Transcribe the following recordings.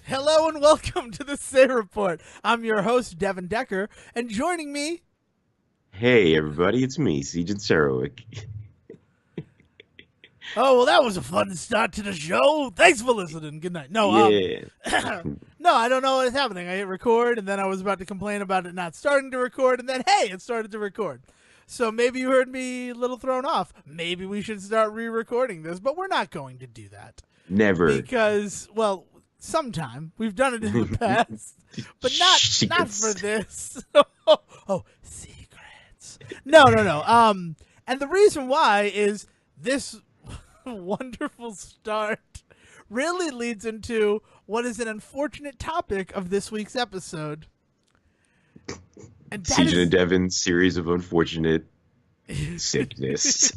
Hello and welcome to the Say Report. I'm your host, Devin Decker, and joining me... Hey everybody, it's me, Sejohn and Oh, well, that was a fun start to the show. Thanks for listening. Good night. No, Yeah. no, I don't know what is happening. I hit record, and then I was about to complain about it not starting to record, and then, hey, it started to record. So maybe you heard me a little thrown off. Maybe we should start re-recording this, but we're not going to do that. Never. Because, well, sometime. We've done it in the past, but not for this. Oh, secrets. No. And the reason why is this wonderful start really leads into what is an unfortunate topic of this week's episode. And that Sejohn is... and Devon series of unfortunate sickness.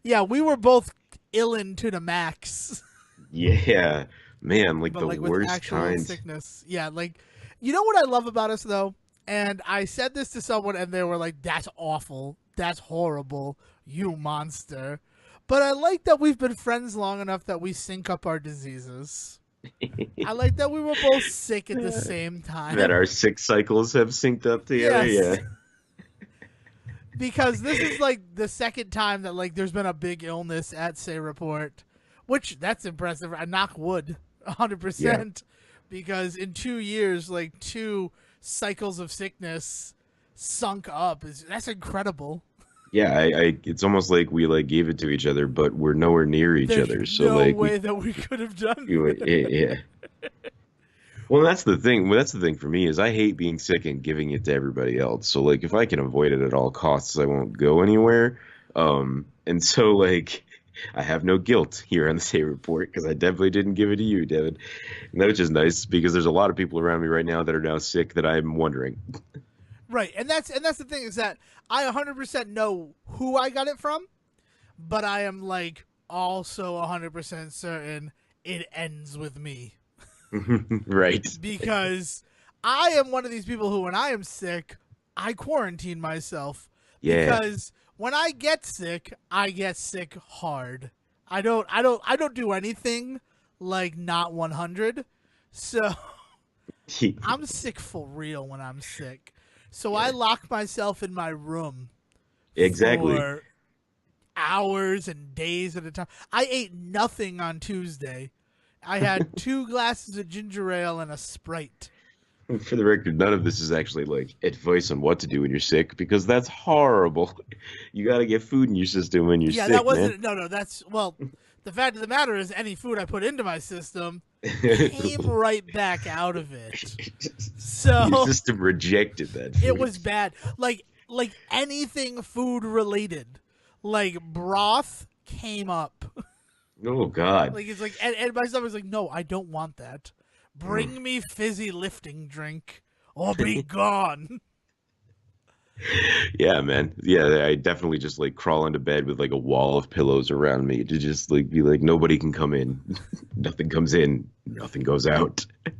Yeah, we were both ill to the max. Yeah. Man, like But the like with worst actual kind. sickness. Yeah, like, you know what I love about us though? And I said this to someone and they were like, that's awful. That's horrible. You monster. But I like that we've been friends long enough that we sync up our diseases. I like that we were both sick at the same time. That our sick cycles have synced up together, Yes. yeah. Because this is like the second time that like there's been a big illness at Say Report, which that's impressive. I knock wood, 100%, because in 2 years, like 2 cycles of sickness sunk up. That's incredible. Yeah, it's almost like we like gave it to each other, but we're nowhere near each There's other. So no like way that we could have done yeah. Well, that's the thing. Well, that's the thing for me is I hate being sick and giving it to everybody else. So like if I can avoid it at all costs, I won't go anywhere. And so like I have no guilt here on the Say Report because I definitely didn't give it to you, Devin. And that which is nice because there's a lot of people around me right now that are now sick that I'm wondering. Right, and that's the thing is that I 100% know who I got it from, but I am like also 100% certain it ends with me. Right. Because I am one of these people who, when I am sick, I quarantine myself. Yeah. Because when I get sick hard. I don't do anything like not 100. So I'm sick for real when I'm sick. So I Yeah. lock myself in my room Exactly. for hours and days at a time. I ate nothing on Tuesday. I had 2 glasses of ginger ale and a Sprite. For the record, none of this is actually like advice on what to do when you're sick because that's horrible. You got to get food in your system when you're Yeah, that sick, man. wasn't... No, that's... Well, the fact of the matter is any food I put into my system came right back out of it. Your So system rejected that it food. was bad. Like anything food related. Like broth came up. Oh God. Like it's like, and my stomach's like, no, I don't want that. Mm. Bring me fizzy lifting drink or be gone. Yeah, man. Yeah, I definitely just like crawl into bed with like a wall of pillows around me to just like be like nobody can come in. Nothing comes in, nothing goes out. Right.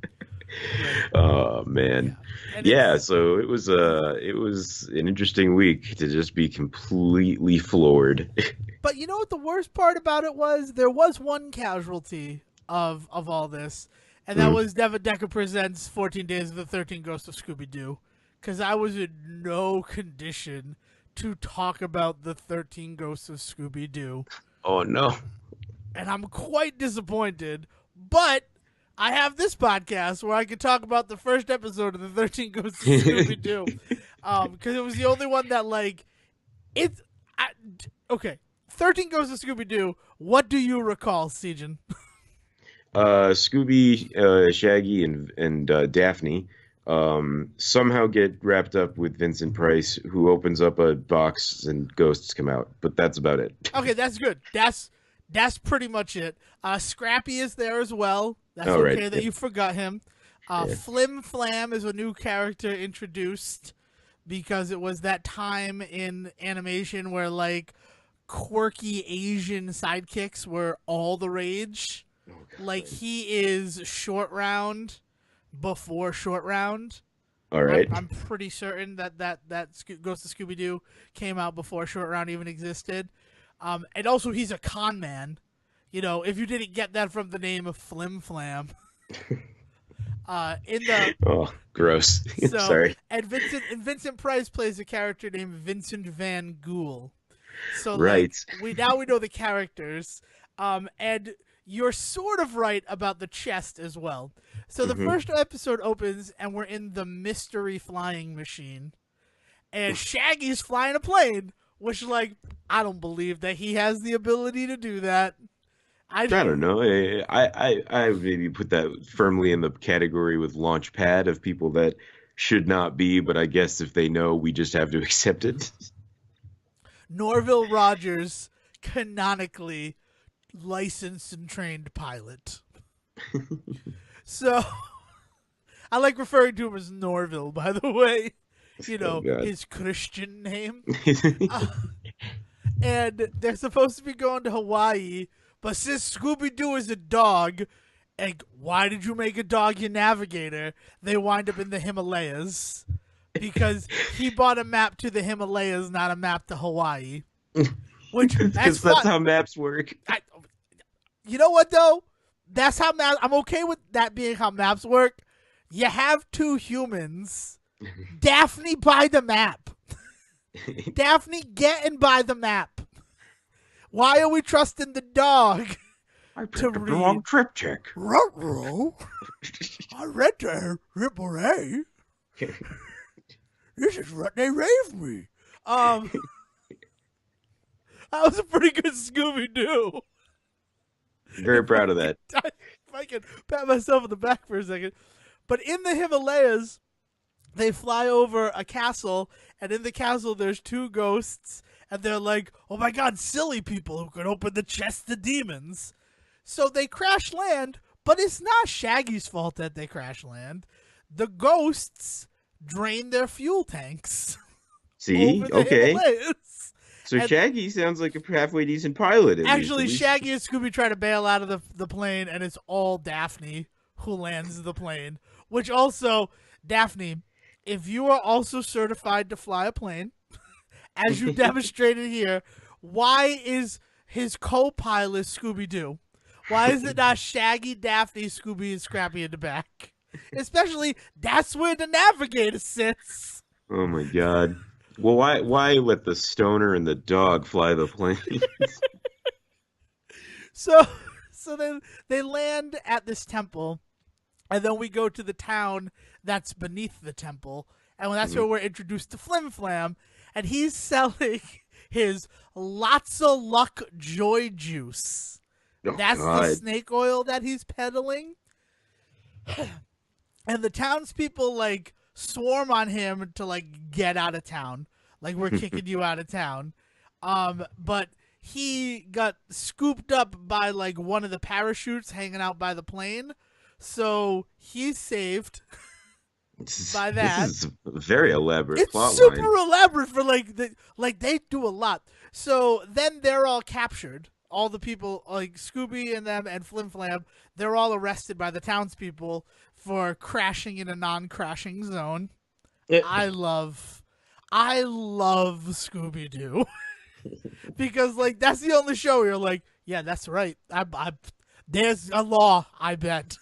Oh Yeah. man. And Yeah, it's, so it was an interesting week to just be completely floored. but you know what the worst part about it was? There was one casualty of all this, and that Mm. was Devin Decker Presents 14 Days of the 13 Ghosts of Scooby Doo. Because I was in no condition to talk about the 13 Ghosts of Scooby Doo. Oh no. And I'm quite disappointed, but I have this podcast where I can talk about the first episode of the 13 Ghosts of Scooby Doo, because it was the only one that like it. Okay, 13 Ghosts of Scooby Doo. What do you recall, Sejan? Scooby, Shaggy, and Daphne somehow get wrapped up with Vincent Price, who opens up a box and ghosts come out. But that's about it. Okay, that's good. That's pretty much it. Scrappy is there as well. That's All right. okay that Yeah. you forgot him. Yeah. Flim Flam is a new character introduced because it was that time in animation where like quirky Asian sidekicks were all the rage. Oh, Like God. he is short round before short round. All I'm, right. I'm pretty certain that Ghost of Scooby Doo came out before short round even existed. And also he's a con man if you didn't get that from the name of Flim Flam. In the Oh, gross. so Sorry. and Vincent Price plays a character named Vincent Van Gool. So Right. we know the characters, and you're sort of right about the chest as well. So the Hmm. first episode opens and we're in the mystery flying machine, and Shaggy's flying a plane, which I don't believe that he has the ability to do that. I don't know. I would maybe put that firmly in the category with Launchpad of people that should not be, but I guess if they know, we just have to accept it. Norville Rogers, canonically licensed and trained pilot. So I like referring to him as Norville, by the way. Oh God. His Christian name. And they're supposed to be going to Hawaii, but since Scooby Doo is a dog, and why did you make a dog your navigator? They wind up in the Himalayas because he bought a map to the Himalayas, not a map to Hawaii. Which Because that's how maps work. You know what though? That's how maps. I'm okay with that being how maps work. You have two humans. Daphne, buy the map. Daphne, get and buy the map. Why are we trusting the dog? I picked up the wrong triptych. Ruh-roh. I read the Ripple A. This is what they raved me. That was a pretty good Scooby Doo. Very proud of that. If I can pat myself on the back for a second. But in the Himalayas, they fly over a castle, and in the castle there's two ghosts, and they're like, oh my god, silly people who could open the chest of demons. So they crash land, but it's not Shaggy's fault that they crash land. The ghosts drain their fuel tanks. See? Over the Okay. Himalayas. So And Shaggy sounds like a halfway decent pilot. actually, At least. Shaggy and Scooby try to bail out of the plane, and it's all Daphne who lands the plane. Which also, Daphne, if you are also certified to fly a plane, as you demonstrated here, why is his co-pilot Scooby-Doo? Why is it not Shaggy, Daphne, Scooby, and Scrappy in the back? Especially, that's where the navigator sits. Oh my God. Well, why let the stoner and the dog fly the plane? So then they land at this temple, and then we go to the town that's beneath the temple, and that's where we're introduced to Flim Flam, and he's selling his Lots of Luck Joy Juice. Oh That's God. the snake oil that he's peddling. And the townspeople swarm on him to get out of town. We're kicking you out of town. But he got scooped up by one of the parachutes hanging out by the plane. So he's saved by that. This is a very elaborate It's plot super line. elaborate for they do a lot. So then they're all captured. All the people Scooby and them and Flim Flam, they're all arrested by the townspeople for crashing in a non-crashing zone. I love Scooby Doo because that's the only show where you're yeah, that's right. I there's a law, I bet,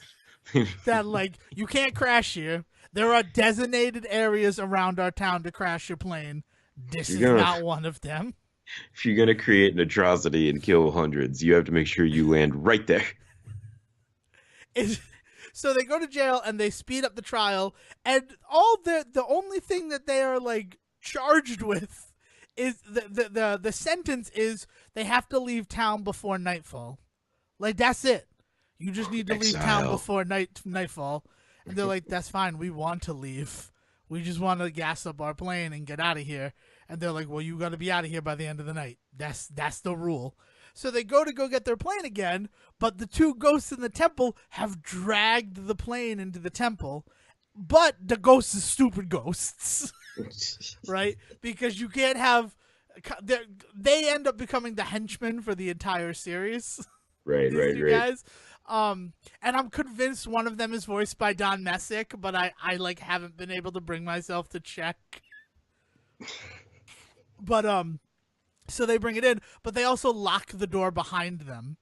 that you can't crash here. There are designated areas around our town to crash your plane. This is not one of them. If you're gonna create an atrocity and kill hundreds, you have to make sure you land right there. So they go to jail and they speed up the trial, and all the only thing that they are charged with is the sentence is they have to leave town before nightfall. That's it. You just need to leave town before nightfall. And they're that's fine. We want to leave. We just want to gas up our plane and get out of here. And they're well, you got to be out of here by the end of the night. That's the rule. So they go get their plane again, but the two ghosts in the temple have dragged the plane into the temple. But the ghosts are stupid ghosts, right? Because you can't have... They end up becoming the henchmen for the entire series. Right. Guys. And I'm convinced one of them is voiced by Don Messick, but I haven't been able to bring myself to check. But so they bring it in, but they also lock the door behind them.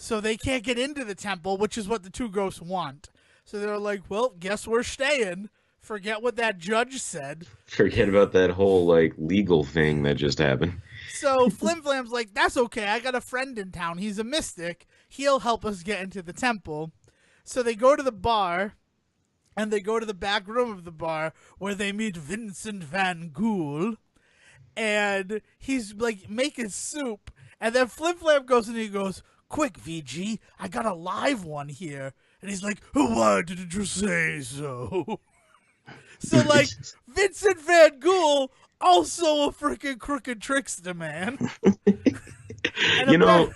So they can't get into the temple, which is what the two ghosts want. So they're like, well, guess we're staying. Forget what that judge said. Forget about that whole like legal thing that just happened. So Flim Flam's like, that's okay. I got a friend in town. He's a mystic. He'll help us get into the temple. So they go to the bar, and they go to the back room of the bar where they meet Vincent Van Ghoul. And he's like making soup. And then Flim Flam goes and he goes, quick, VG, I got a live one here. And he's like, why didn't you say so? So, like, Vincent Van Ghoul, also a freaking crooked trickster, man. You know,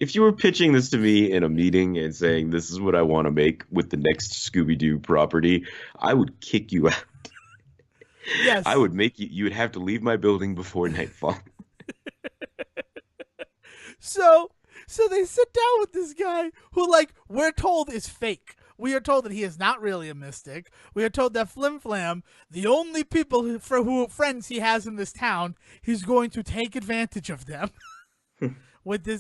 if you were pitching this to me in a meeting and saying this is what I want to make with the next Scooby Doo property, I would kick you out. Yes. I would make you, you would have to leave my building before nightfall. So they sit down with this guy who, like, we're told is fake. We are told that he is not really a mystic. We are told that Flim Flam, the only people who friends he has in this town, he's going to take advantage of them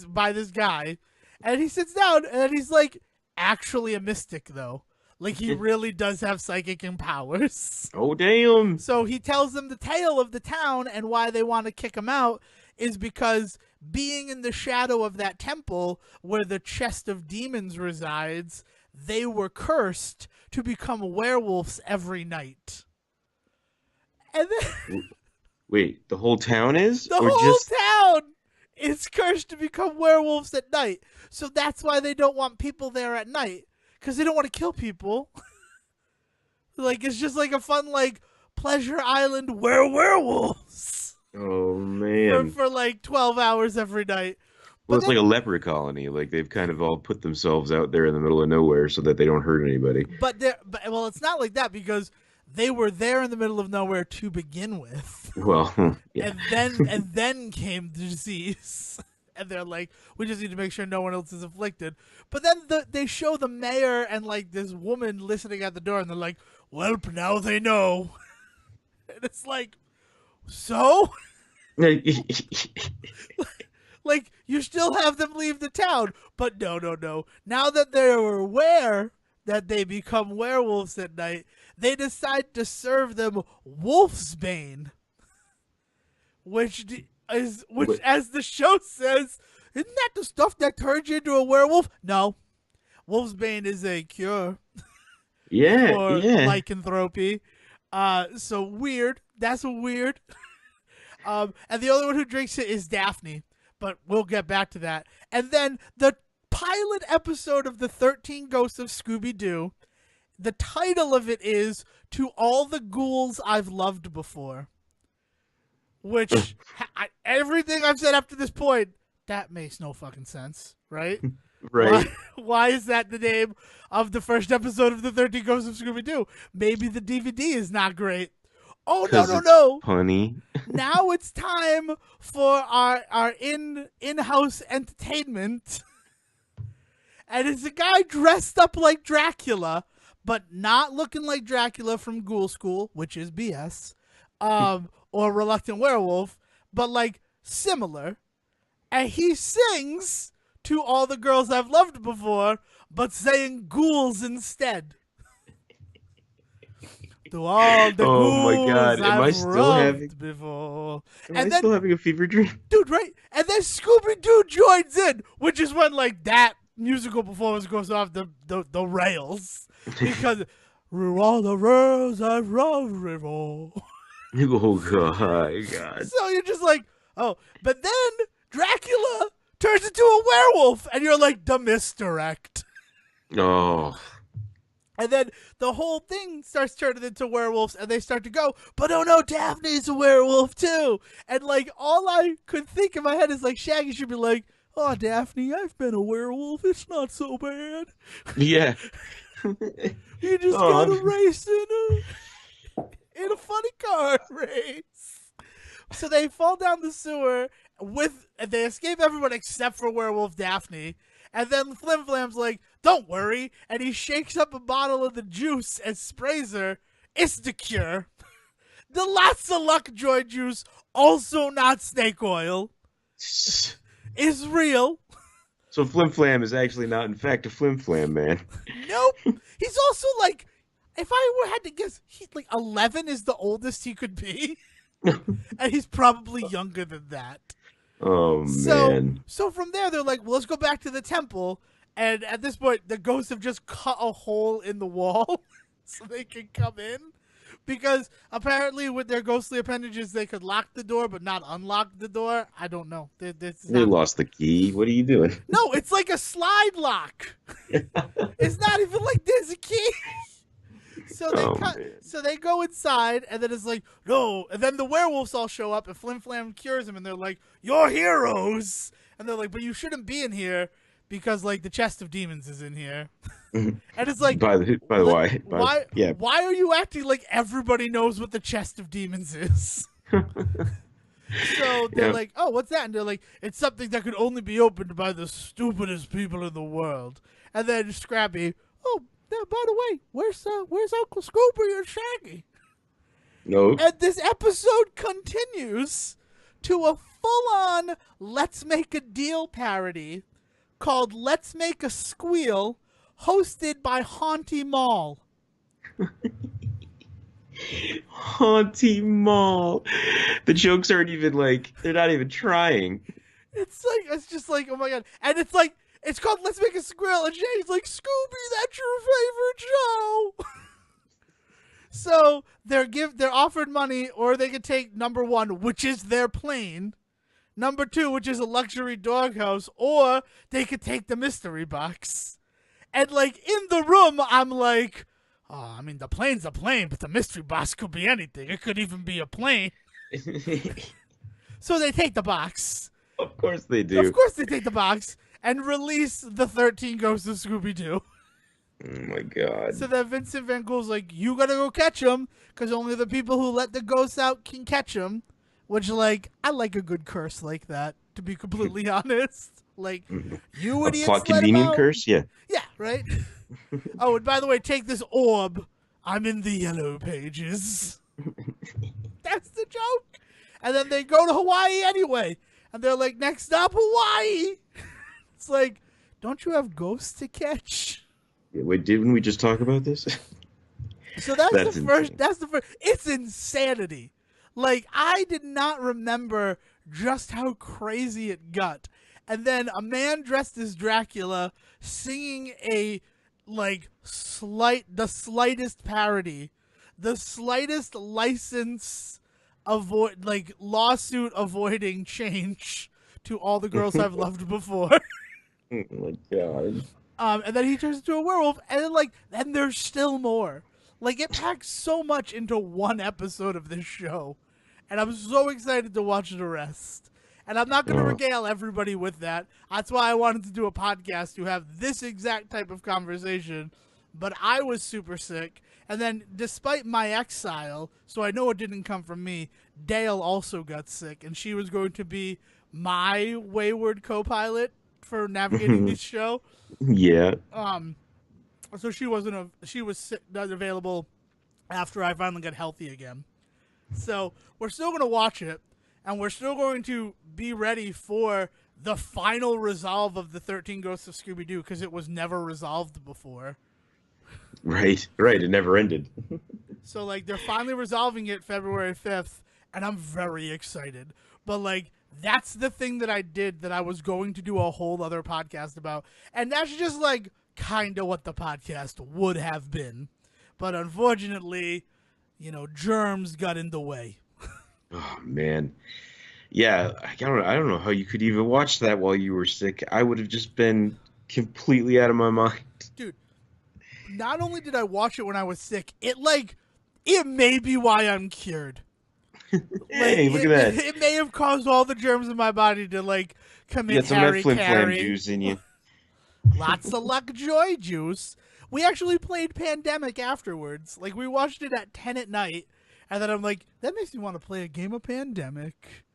by this guy. And he sits down and he's like actually a mystic though. Like he really does have psychic powers. Oh damn. So he tells them the tale of the town and why they want to kick him out is because being in the shadow of that temple where the chest of demons resides, they were cursed to become werewolves every night. And then wait, the whole town is? The whole town is cursed to become werewolves at night. So that's why they don't want people there at night. Because they don't want to kill people. Like, it's just like a fun, like, Pleasure Island where werewolves. Oh, man. For like 12 hours every night. Well, it's like a leper colony. Like, they've kind of all put themselves out there in the middle of nowhere so that they don't hurt anybody. But well, it's not like that because they were there in the middle of nowhere to begin with. Well, yeah. And then came the disease. And they're like, we just need to make sure no one else is afflicted. But then they show the mayor and like this woman listening at the door, and they're like, well, now they know. And it's like, so? Like, you still have them leave the town. But no. Now that they're aware that they become werewolves at night, they decide to serve them wolfsbane. Which, as the show says, isn't that the stuff that turns you into a werewolf? No. Wolfsbane is a cure. Yeah, for yeah. lycanthropy. So weird. That's weird. And the only one who drinks it is Daphne. But we'll get back to that. And then the pilot episode of the 13 Ghosts of Scooby Doo, the title of it is To All the Ghouls I've Loved Before. Which, everything I've said up to this point, that makes no fucking sense, right? Right. Why is that the name of the first episode of the 13 Ghosts of Scooby Doo? Maybe the DVD is not great. Oh, no. Punny. Now it's time for our in-house entertainment. And it's a guy dressed up like Dracula, but not looking like Dracula from Ghoul School, which is BS, or Reluctant Werewolf, but like similar. And he sings To All the Girls I've Loved Before, but saying ghouls instead. To all the ghouls my God. Am I I've still loved before. Am I still having a fever dream? Dude, right? And then Scooby-Doo joins in, which is when, like, that musical performance goes off the rails. Because, all the girls I've loved before. Oh, God. So you're just like, oh. But then Dracula turns into a werewolf, and you're like, the misdirect. Oh. And then the whole thing starts turning into werewolves, and they start to go, but oh no, Daphne's a werewolf too. And like, all I could think in my head is like, Shaggy should be like, oh, Daphne, I've been a werewolf. It's not so bad. Yeah. You just got to race in a funny car race. So they fall down the sewer and they escape everyone except for werewolf Daphne. And then Flim Flam's like, don't worry. And he shakes up a bottle of the juice and sprays her. It's the cure. The Lots of Luck Joy juice, also not snake oil, is real. So Flim Flam is actually not, in fact, a Flim Flam, man. Nope. He's also like, if I had to guess, he like 11 is the oldest he could be, and he's probably younger than that. Oh, So, man. so from there, they're like, well, let's go back to the temple. And at this point, the ghosts have just cut a hole in the wall so they can come in. Because apparently, with their ghostly appendages, they could lock the door but not unlock the door. I don't know. They lost the key. What are you doing? No, it's like a slide lock. It's not even like there's a key. So they go inside, and then it's like, no. And then the werewolves all show up, and Flim Flam cures them, and they're like, you're heroes. And they're like, but you shouldn't be in here because, like, the chest of demons is in here. And it's like, by the way, why are you acting like everybody knows what the chest of demons is? So they're like, oh, what's that? And they're like, it's something that could only be opened by the stupidest people in the world. And then Scrappy, oh, yeah, by the way, where's Uncle Scooby and Shaggy? No. And this episode continues to a full-on Let's Make a Deal parody called Let's Make a Squeal, hosted by Haunty Mall. Haunty Mall. The jokes aren't even like, they're not even trying. It's just like, oh my god. And it's like, it's called Let's Make a Squeal, and Shaggy's like, Scooby, that's your favorite show. So they're offered money, or they could take number 1, which is their plane, number 2, which is a luxury doghouse, or they could take the mystery box. And like in the room, I'm like, oh, I mean, the plane's a plane, but the mystery box could be anything. It could even be a plane. So they take the box. Of course they do. Of course they take the box and release the 13 Ghosts of Scooby Doo. Oh my god. So then Vincent Van Gogh's like, you gotta go catch them, because only the people who let the ghosts out can catch them. Which, like, I like a good curse like that, to be completely honest. Like, you idiots plot convenient curse? Yeah. Yeah, right? Oh, and by the way, take this orb. I'm in the yellow pages. That's the joke. And then they go to Hawaii anyway. And they're like, next up, Hawaii. It's like, don't you have ghosts to catch? Wait, didn't we just talk about this? So that's the first. That's the first. It's insanity. Like, I did not remember just how crazy it got. And then a man dressed as Dracula singing a, like, the slightest parody, the slightest license lawsuit avoiding change to All the Girls I've Loved Before. Oh my god. And then he turns into a werewolf, and then there's still more. Like, it packs so much into one episode of this show, and I'm so excited to watch the rest. And I'm not going to regale everybody with that. That's why I wanted to do a podcast to have this exact type of conversation. But I was super sick. And then, despite my exile, so I know it didn't come from me, Dale also got sick. And she was going to be my wayward co-pilot for navigating this show. Yeah. So she was not available after I finally got healthy again. So we're still going to watch it. And we're still going to be ready for the final resolve of the 13 Ghosts of Scooby Doo, because it was never resolved before. Right. It never ended. So, like, they're finally resolving it February 5th, and I'm very excited. But, like, that's the thing that I did that I was going to do a whole other podcast about. And that's just, like, kind of what the podcast would have been. But unfortunately, germs got in the way. Oh man, yeah. I don't know how you could even watch that while you were sick. I would have just been completely out of my mind. Dude, not only did I watch it when I was sick, it may be why I'm cured. Hey, look at that. It may have caused all the germs in my body to commit Harry Flim Flam Carey. juice in you. Lots of luck joy juice. We actually played Pandemic afterwards. Like, we watched it at 10 at night. And then I'm like, that makes me want to play a game of Pandemic,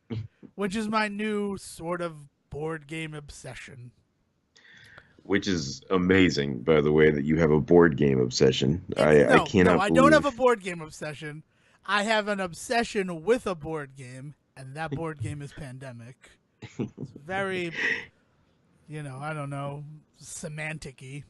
which is my new sort of board game obsession. Which is amazing, by the way, that you have a board game obsession. I cannot I don't have a board game obsession. I have an obsession with a board game, and that board game is Pandemic. It's very, I don't know, semantic-y.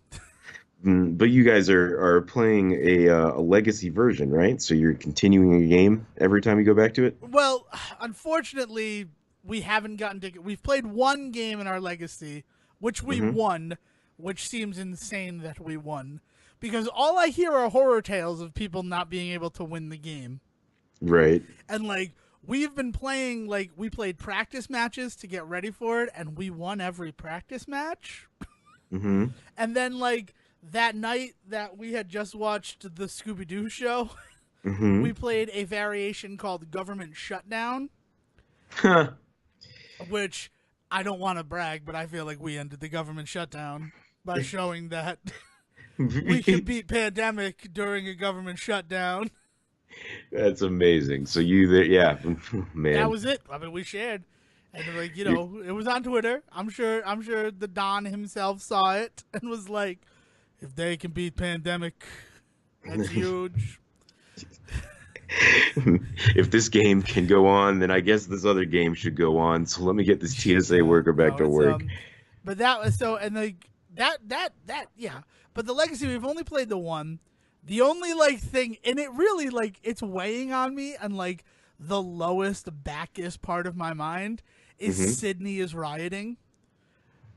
But you guys are playing a legacy version, right? So you're continuing a game every time you go back to it? Well, unfortunately, we haven't gotten to. We've played one game in our legacy, which we Hmm. won, which seems insane that we won. Because all I hear are horror tales of people not being able to win the game. Right. And like we've been playing we played practice matches to get ready for it and we won every practice match. Hmm. And then that night that we had just watched the Scooby Doo show, we Hmm. played a variation called Government Shutdown, which I don't want to brag, but I feel like we ended the government shutdown by showing that we can beat pandemic during a government shutdown. That's amazing. So you there, yeah, That man. was it. I mean, we shared, and You it was on Twitter. I'm sure the Don himself saw it and was like, "If they can beat pandemic, that's huge." If this game can go on, then I guess this other game should go on. So let me get this TSA Yeah, worker back no, to it's work. but that was so, and yeah. But the Legacy, we've only played the one. The only thing, and it really it's weighing on me, and the lowest backest part of my mind is Hmm. Sydney is rioting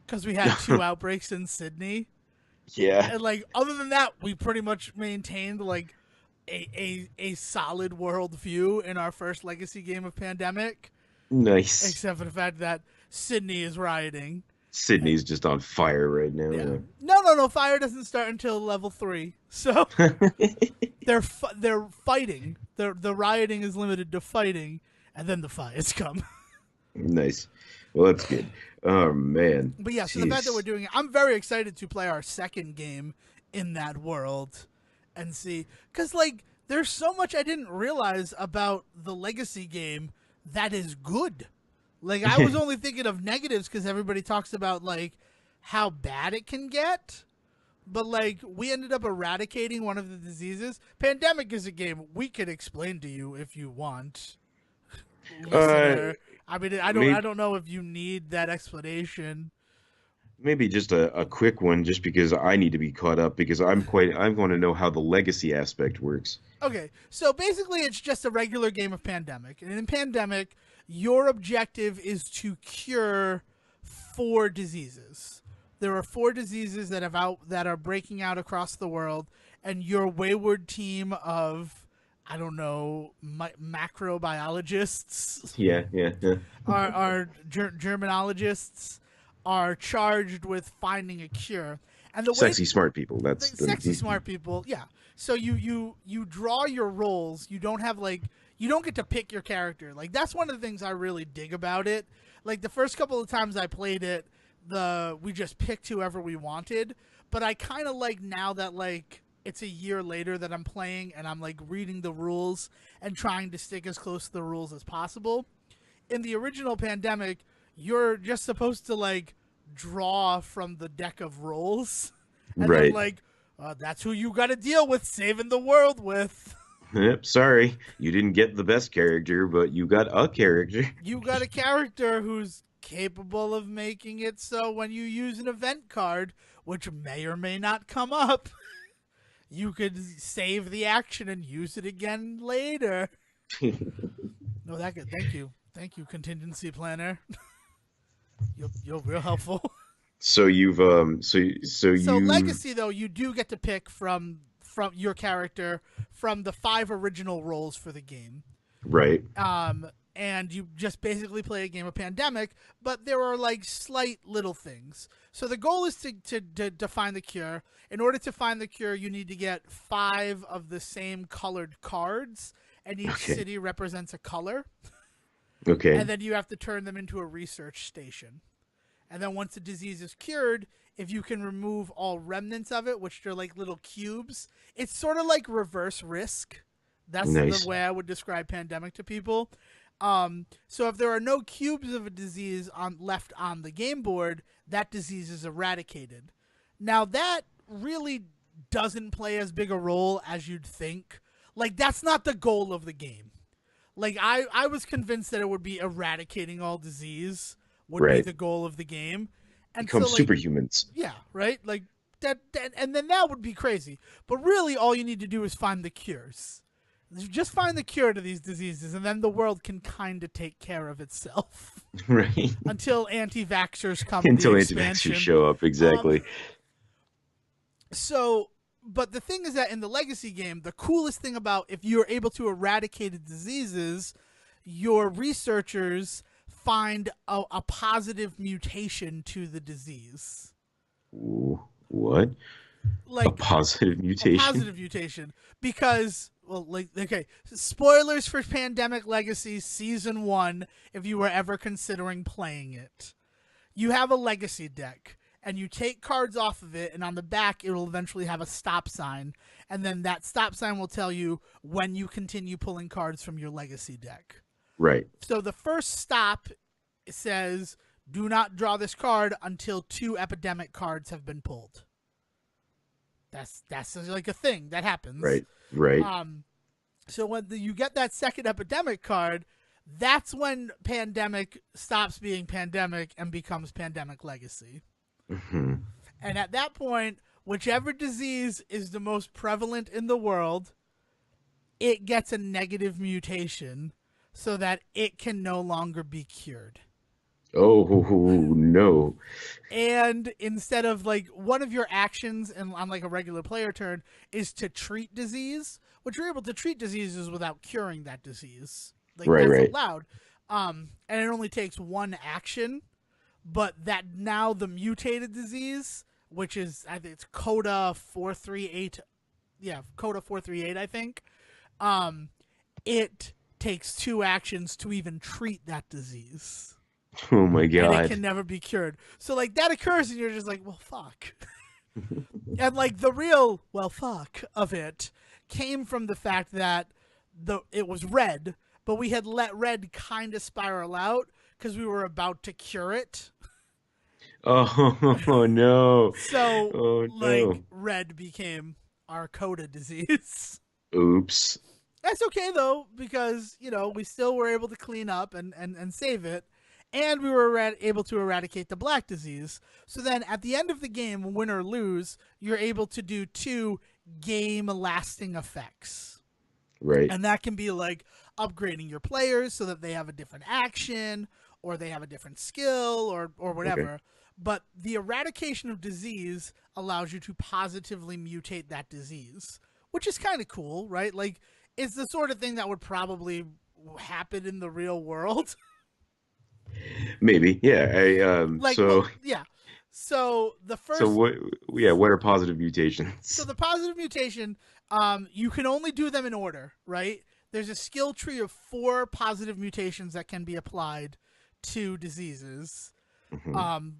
because we had two outbreaks in Sydney, Yeah, and other than that, we pretty much maintained a solid world view in our first Legacy game of Pandemic, nice. except for the fact that Sydney is rioting. Sydney's just on fire right Yeah. now. No. Fire doesn't start until level 3. So Yeah. they're fighting. The rioting is limited to fighting, and then the fires come. Nice. Well, that's good. Oh man. But yeah, so the fact that we're Jeez. doing it, I'm very excited to play our second game in that world and see, because there's so much I didn't realize about the Legacy game that is good. I was only thinking of negatives because everybody talks about how bad it can get. But we ended up eradicating one of the diseases. Pandemic is a game we could explain to you if you want, Uh, listener. I mean, I maybe don't know if you need that explanation. maybe just a quick one, just because I need to be caught up because I want to know how the legacy aspect works. Okay, so basically, it's just a regular game of Pandemic, and in Pandemic, your objective is to cure 4 diseases. There are 4 diseases that are breaking out across the world, and your wayward team of I don't know macrobiologists Yeah, yeah, yeah. Germanologists are charged with finding a cure. And the way Sexy smart people. the That's the. sexy smart people, yeah. So you draw your roles. You don't have you don't get to pick your character. That's one of the things I really dig about it. The first couple of times I played it, we just picked whoever we wanted. But I kind of now that it's a year later that I'm playing and I'm reading the rules and trying to stick as close to the rules as possible. In the original Pandemic, you're just supposed to draw from the deck of rolls, and then Right. that's who you got to deal with, saving the world with. Yep, sorry, you didn't get the best character, but you got a character. You got a character who's capable of making it so when you use an event card, which may or may not come up, you could save the action and use it again later. No, that good. Thank you, contingency planner. You're real helpful. So you've so So you Legacy, though, you do get to pick from your character from the 5 original roles for the game. right. And you just basically play a game of Pandemic, but there are slight little things. So the goal is to find the cure. In order to find the cure, you need to get 5 of the same colored cards, and each Okay. city represents a color. Okay. And then you have to turn them into a research station. And then once the disease is cured, if you can remove all remnants of it, which are little cubes, it's sort of like reverse risk. That's the Nice. way I would describe Pandemic to people. So if there are no cubes of a disease left on the game board, that disease is eradicated. Now that really doesn't play as big a role as you'd think. That's not the goal of the game. I was convinced that it would be eradicating all disease would be Right. the goal of the game. And become so like superhumans. yeah, right? Like that and then that would be crazy. But really all you need to do is find the cures. Just find the cure to these diseases and then the world can kind of take care of itself. Right. Until anti-vaxxers come in the Until anti-vaxxers expansion. show up, Um, exactly. so, but the thing is that in the Legacy game, the coolest thing about if you're able to eradicate diseases, your researchers find a positive mutation to the disease. What? A Like positive a mutation? positive mutation because well like okay spoilers for Pandemic Legacy Season 1 if you were ever considering playing it. You have a legacy deck and you take cards off of it and on the back it will eventually have a stop sign and then that stop sign will tell you when you continue pulling cards from your legacy deck. Right. So the first stop says do not draw this card until 2 epidemic cards have been pulled. That's like a thing that happens. Right. Right. So when you get that second epidemic card, that's when Pandemic stops being Pandemic and becomes Pandemic Legacy. Mm-hmm. And at that point, whichever disease is the most prevalent in the world, it gets a negative mutation so that it can no longer be cured. Oh no. And instead of like one of your actions on like a regular player turn is to treat disease, which you're able to treat diseases without curing that disease. Like Right. that's Right. allowed. And it only takes one action, but that now the mutated disease, which is I think it's Coda 438, yeah, Coda 438, I think. It takes 2 actions to even treat that disease. Oh my And it god. can never be cured. So like that occurs and you're just like, well fuck. And like the real well fuck of it came from the fact that it was red, but we had let red kind of spiral out because we were about to cure it. Oh no. So Oh like no. red became our Coda disease. Oops. That's okay though, because we still were able to clean up and save it, and we were able to eradicate the black disease. So then, at the end of the game, win or lose, you're able to do 2 game-lasting effects, Right. and that can be like upgrading your players so that they have a different action, or they have a different skill, or Okay. whatever. But the eradication of disease allows you to positively mutate that disease, which is kind of cool, right? Like it's the sort of thing that would probably happen in the real world. Maybe. Yeah. Like, well, yeah. So the So first, what? Yeah. What are positive so mutations? the positive mutation, you can only do them in order, right? There's a skill tree of 4 positive mutations that can be applied to diseases. Hmm. Um,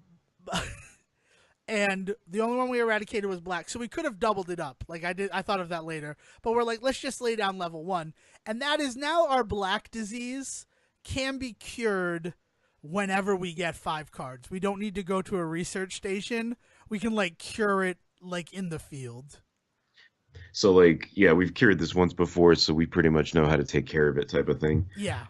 and the only one we eradicated was black, so we could have doubled it up. Like I thought of that later, but we're like, let's just lay down level 1, and that is now our black disease can be cured whenever we get 5 cards. We don't need to go to a research station. We can like cure it like in the field. So like, yeah, we've cured this once before, so we pretty much know how to take care of it, type of thing. Yeah.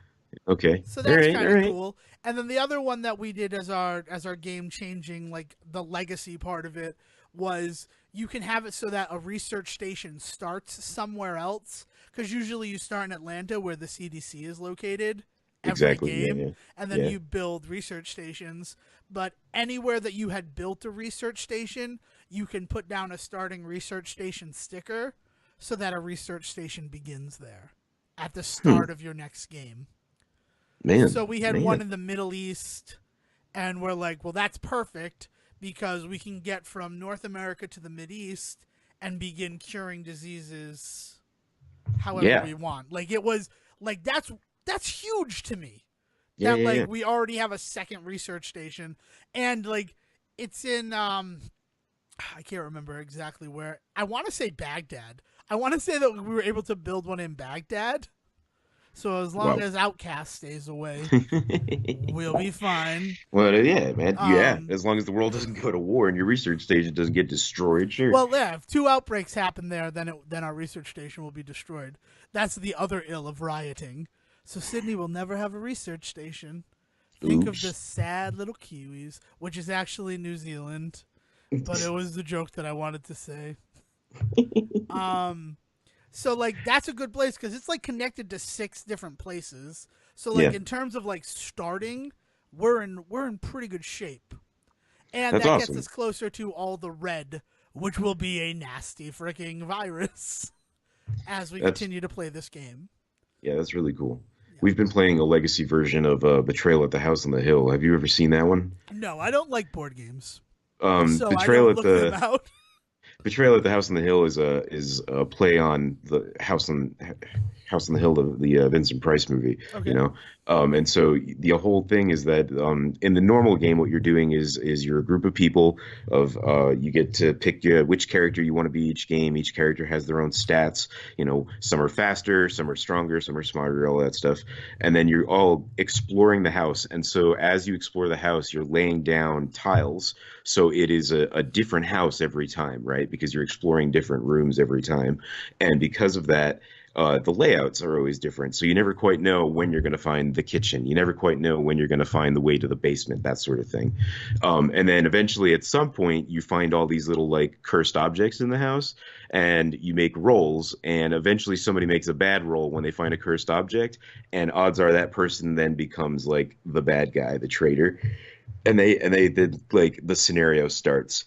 Okay. So All that's right. All kind of right. cool. And then the other one that we did as our game changing, like the legacy part of it, was you can have it so that a research station starts somewhere else. Because usually you start in Atlanta where the CDC is located every Exactly. Yeah. game, Yeah. and then Yeah. you build research stations. But anywhere that you had built a research station, you can put down a starting research station sticker so that a research station begins there at the Hmm. start of your next game. Man. So we had one Man. in the Middle East, and we're like, well, that's perfect because we can get from North America to the Mid East and begin curing diseases however Yeah. we want. Like it was like that's huge to me. Yeah. That Yeah. like Yeah. we already have a second research station, and like it's in I can't remember exactly where. I want to say Baghdad. I want to say that we were able to build one in Baghdad. So as long Wow. as Outcast stays away, we'll be fine. Well, yeah, man. Yeah. Um, As long as the world doesn't go to war and your research station doesn't get destroyed, sure. well, yeah, if 2 outbreaks happen there, then our research station will be destroyed. That's the other ill of rioting. So Sydney will never have a research station Think of the Oops. sad little Kiwis, which is actually New Zealand, but it was the joke that I wanted to say. Um, so like that's a good place because it's like connected to 6 different places. So like Yeah, in terms of like starting, we're in pretty good shape, and that's that gets awesome. us closer to all the red, which will be a nasty freaking virus as we That's continue to play this game. Yeah, that's really cool. Yeah. We've been playing a legacy version of Betrayal at the House on the Hill. Have you ever seen that one? No, I don't like board games, so I Betrayal don't at look them the out. Betrayal at the House on the Hill is a play on the House on the Hill, the Vincent Price movie. You Okay. know, and so the whole thing is that in the normal game, what you're doing is you're a group of people of you get to pick which character you want to be each game. Each character has their own stats. You know, some are faster, some are stronger, some are smarter, all that stuff. And then you're all exploring the house. And so as you explore the house, you're laying down tiles so it is a different house every time, right? Because you're exploring different rooms every time. And because of that, the layouts are always different. So you never quite know when you're going to find the kitchen. You never quite know when you're going to find the way to the basement, that sort of thing. And then eventually, at some point, you find all these little like cursed objects in the house, and you make rolls. And eventually, somebody makes a bad roll when they find a cursed object, and odds are that person then becomes like the bad guy, the traitor, and they did like the scenario starts,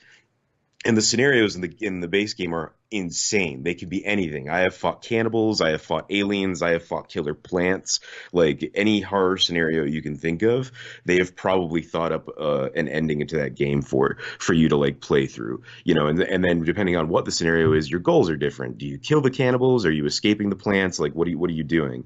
and the scenarios in the base game are insane. They can be anything. I have fought cannibals, I have fought aliens, I have fought killer plants. Like any horror scenario you can think of, they have probably thought up an ending into that game for you to like play through. And then depending on what the scenario is, your goals are different. Do you kill the cannibals? Are you escaping the plants? Like what are you doing?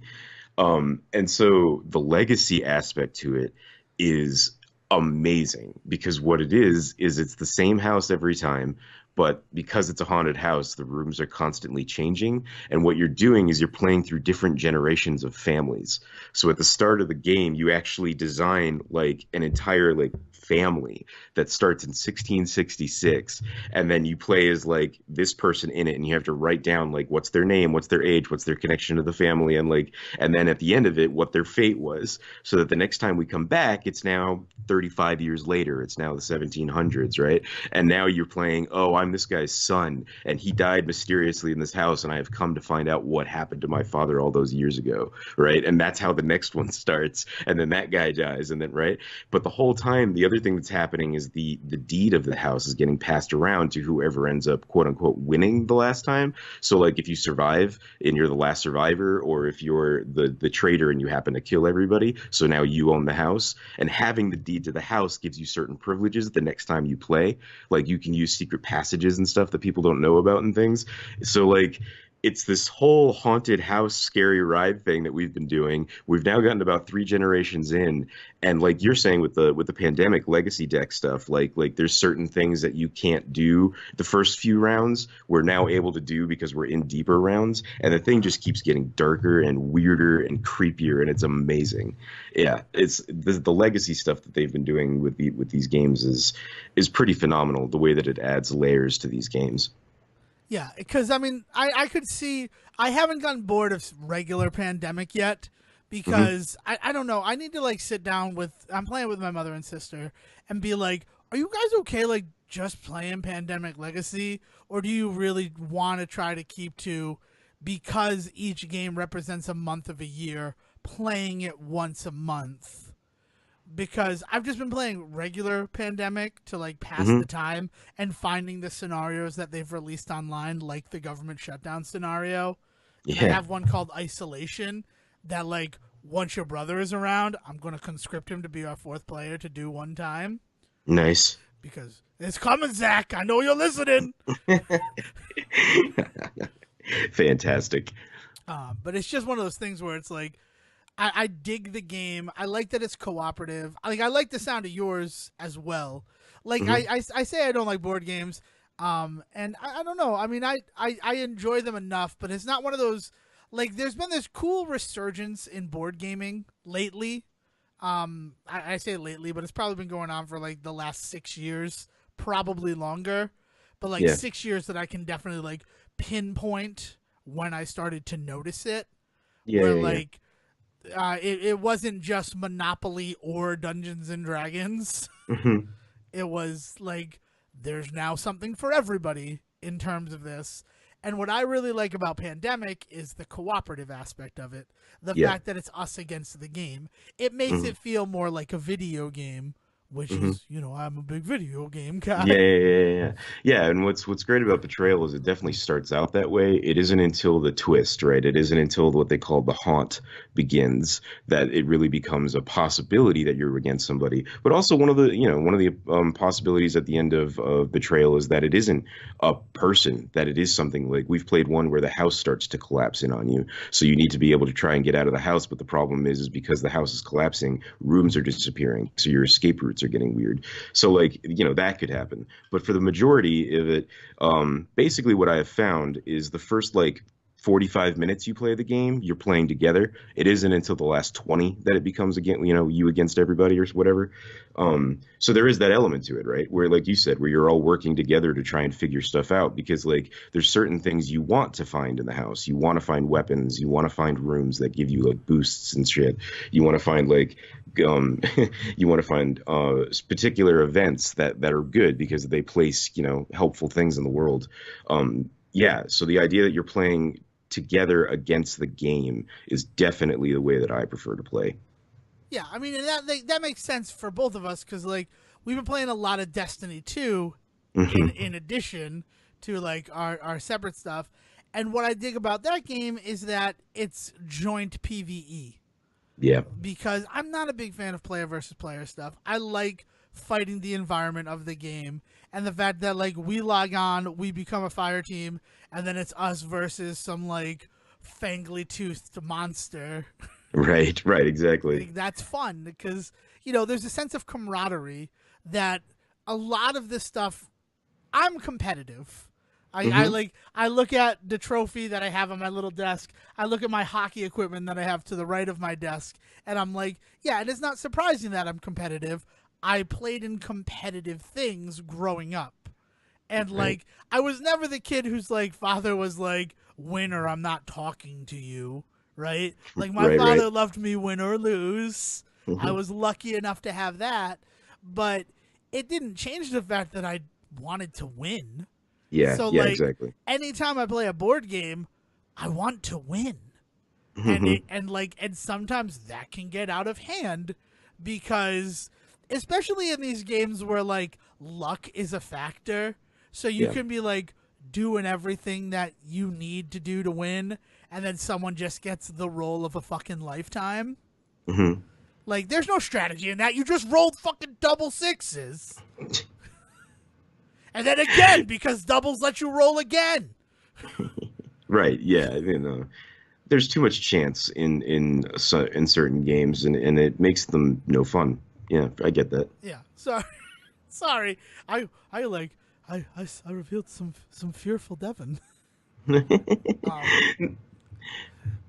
And so the legacy aspect to it is amazing because what it is it's the same house every time, but because it's a haunted house, the rooms are constantly changing. And what you're doing is you're playing through different generations of families. So at the start of the game, you actually design like an entire like family that starts in 1666, and then you play as like this person in it, and you have to write down like what's their name, what's their age, what's their connection to the family, and then at the end of it what their fate was, so that the next time we come back it's now 35 years later, it's now the 1700s, right? And now you're playing, oh, I'm this guy's son and he died mysteriously in this house, and I have come to find out what happened to my father all those years ago, right? And that's how the next one starts, and then that guy dies, and then right. But the whole time, the other thing that's happening is the deed of the house is getting passed around to whoever ends up quote unquote winning the last time. So like if you survive and you're the last survivor, or if you're the traitor and you happen to kill everybody, so now you own the house. And having the deed to the house gives you certain privileges the next time you play. Like you can use secret passages and stuff that people don't know about and things. So like it's this whole haunted house scary ride thing that we've been doing. We've now gotten about 3 generations in, and like you're saying with the pandemic legacy deck stuff, like there's certain things that you can't do the first few rounds we're now able to do because we're in deeper rounds, and the thing just keeps getting darker and weirder and creepier, and it's amazing. Yeah, it's the legacy stuff that they've been doing with these games is pretty phenomenal. The way that it adds layers to these games. Yeah, because I mean, I could see I haven't gotten bored of regular Pandemic yet Hmm. because I don't know. I need to like sit down with I'm playing with my mother and sister and be like, are you guys okay like just playing Pandemic Legacy, or do you really want to try to keep to, because each game represents a month of a year, playing it once a month? Because I've just been playing regular Pandemic to like pass Hmm. the time and finding the scenarios that they've released online, like the government shutdown scenario. And I Yeah, have one called Isolation that, like, once your brother is around, I'm going to conscript him to be our 4th player to do one time nice. because it's coming, Zach. I know you're listening. Fantastic. But it's just one of those things where it's like, I dig the game. I like that it's cooperative. I like the sound of yours as well. Like Hmm. I say I don't like board games, and I don't know. I mean I enjoy them enough, but it's not one of those. Like there's been this cool resurgence in board gaming lately. I say lately, but it's probably been going on for like the last 6 years, probably longer. But like Yeah, 6 years that I can definitely like pinpoint when I started to notice it. yeah, Where yeah, yeah. like it wasn't just Monopoly or Dungeons and Dragons. Mhm. It was like there's now something for everybody in terms of this. And what I really like about Pandemic is the cooperative aspect of it. The Yeah. fact that it's us against the game. It makes Mhm. it feel more like a video game, which Mhm. is, I'm a big video game Yeah, guy. yeah, yeah, yeah. Yeah, yeah, and what's great about Betrayal is it definitely starts out that way. It isn't until the twist, right? It isn't until what they call the haunt begins that it really becomes a possibility that you're against somebody. But also one of the possibilities at the end of Betrayal is that it isn't a person, that it is something like we've played one where the house starts to collapse in on you. So you need to be able to try and get out of the house, but the problem is because the house is collapsing, rooms are disappearing. So your escape routes are getting weird. So like, that could happen. But for the majority of it, basically what I have found is the first like 45 minutes you play the game, you're playing together. It isn't until the last 20 that it becomes again, you against everybody or whatever. So there is that element to it, right? Where like you said, where you're all working together to try and figure stuff out because like there's certain things you want to find in the house. You want to find weapons, you want to find rooms that give you like boosts and shit. You want to find like um you want to find particular events that are good because they place helpful things in the world. Yeah, so the idea that you're playing together against the game is definitely the way that I prefer to play. Yeah, I mean, and that makes sense for both of us because like we've been playing a lot of Destiny 2 Hmm. in addition to like our separate stuff. And what I dig about that game is that it's joint PvE Yeah. because I'm not a big fan of player versus player stuff. I like fighting the environment of the game and the fact that like we log on, we become a fire team, and then it's us versus some like fangly toothed monster. Right, right, exactly. Like, that's fun because there's a sense of camaraderie that a lot of this stuff. I'm competitive. Hmm. I look at the trophy that I have on my little desk. I look at my hockey equipment that I have to the right of my desk, and I'm like, yeah, it is not surprising that I'm competitive. I played in competitive things growing up. And Right. like I was never the kid whose like father was like, win or I'm not talking to you, right? Like my Right, right. father loved me win or lose. I Hmm. was lucky enough to have that, but it didn't change the fact that I wanted to win. Yeah, So yeah, like exactly. anytime I play a board game, I want to win. Hmm. And sometimes that can get out of hand because especially in these games where like luck is a factor, so you Yeah. can be like doing everything that you need to do to win, and then someone just gets the roll of a fucking lifetime. Hmm. Like there's no strategy in that. You just rolled fucking double sixes. And then again, because doubles let you roll again. Right, yeah, there's too much chance in certain games and it makes them no fun. Yeah, I get that. Yeah. Sorry. Sorry. I like I revealed some fearful Devon. Um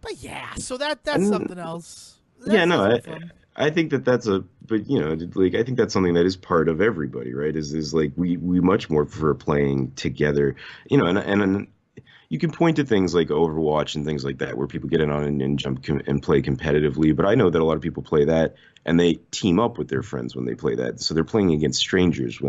but yeah, so that's And something else. yeah, no, That's I fun. I think that that's a but like I think that's something that is part of everybody, right? Is like we much more prefer playing together, and you can point to things like Overwatch and things like that where people get in on and and play competitively. But I know that a lot of people play that and they team up with their friends when they play that. So they're playing against strangers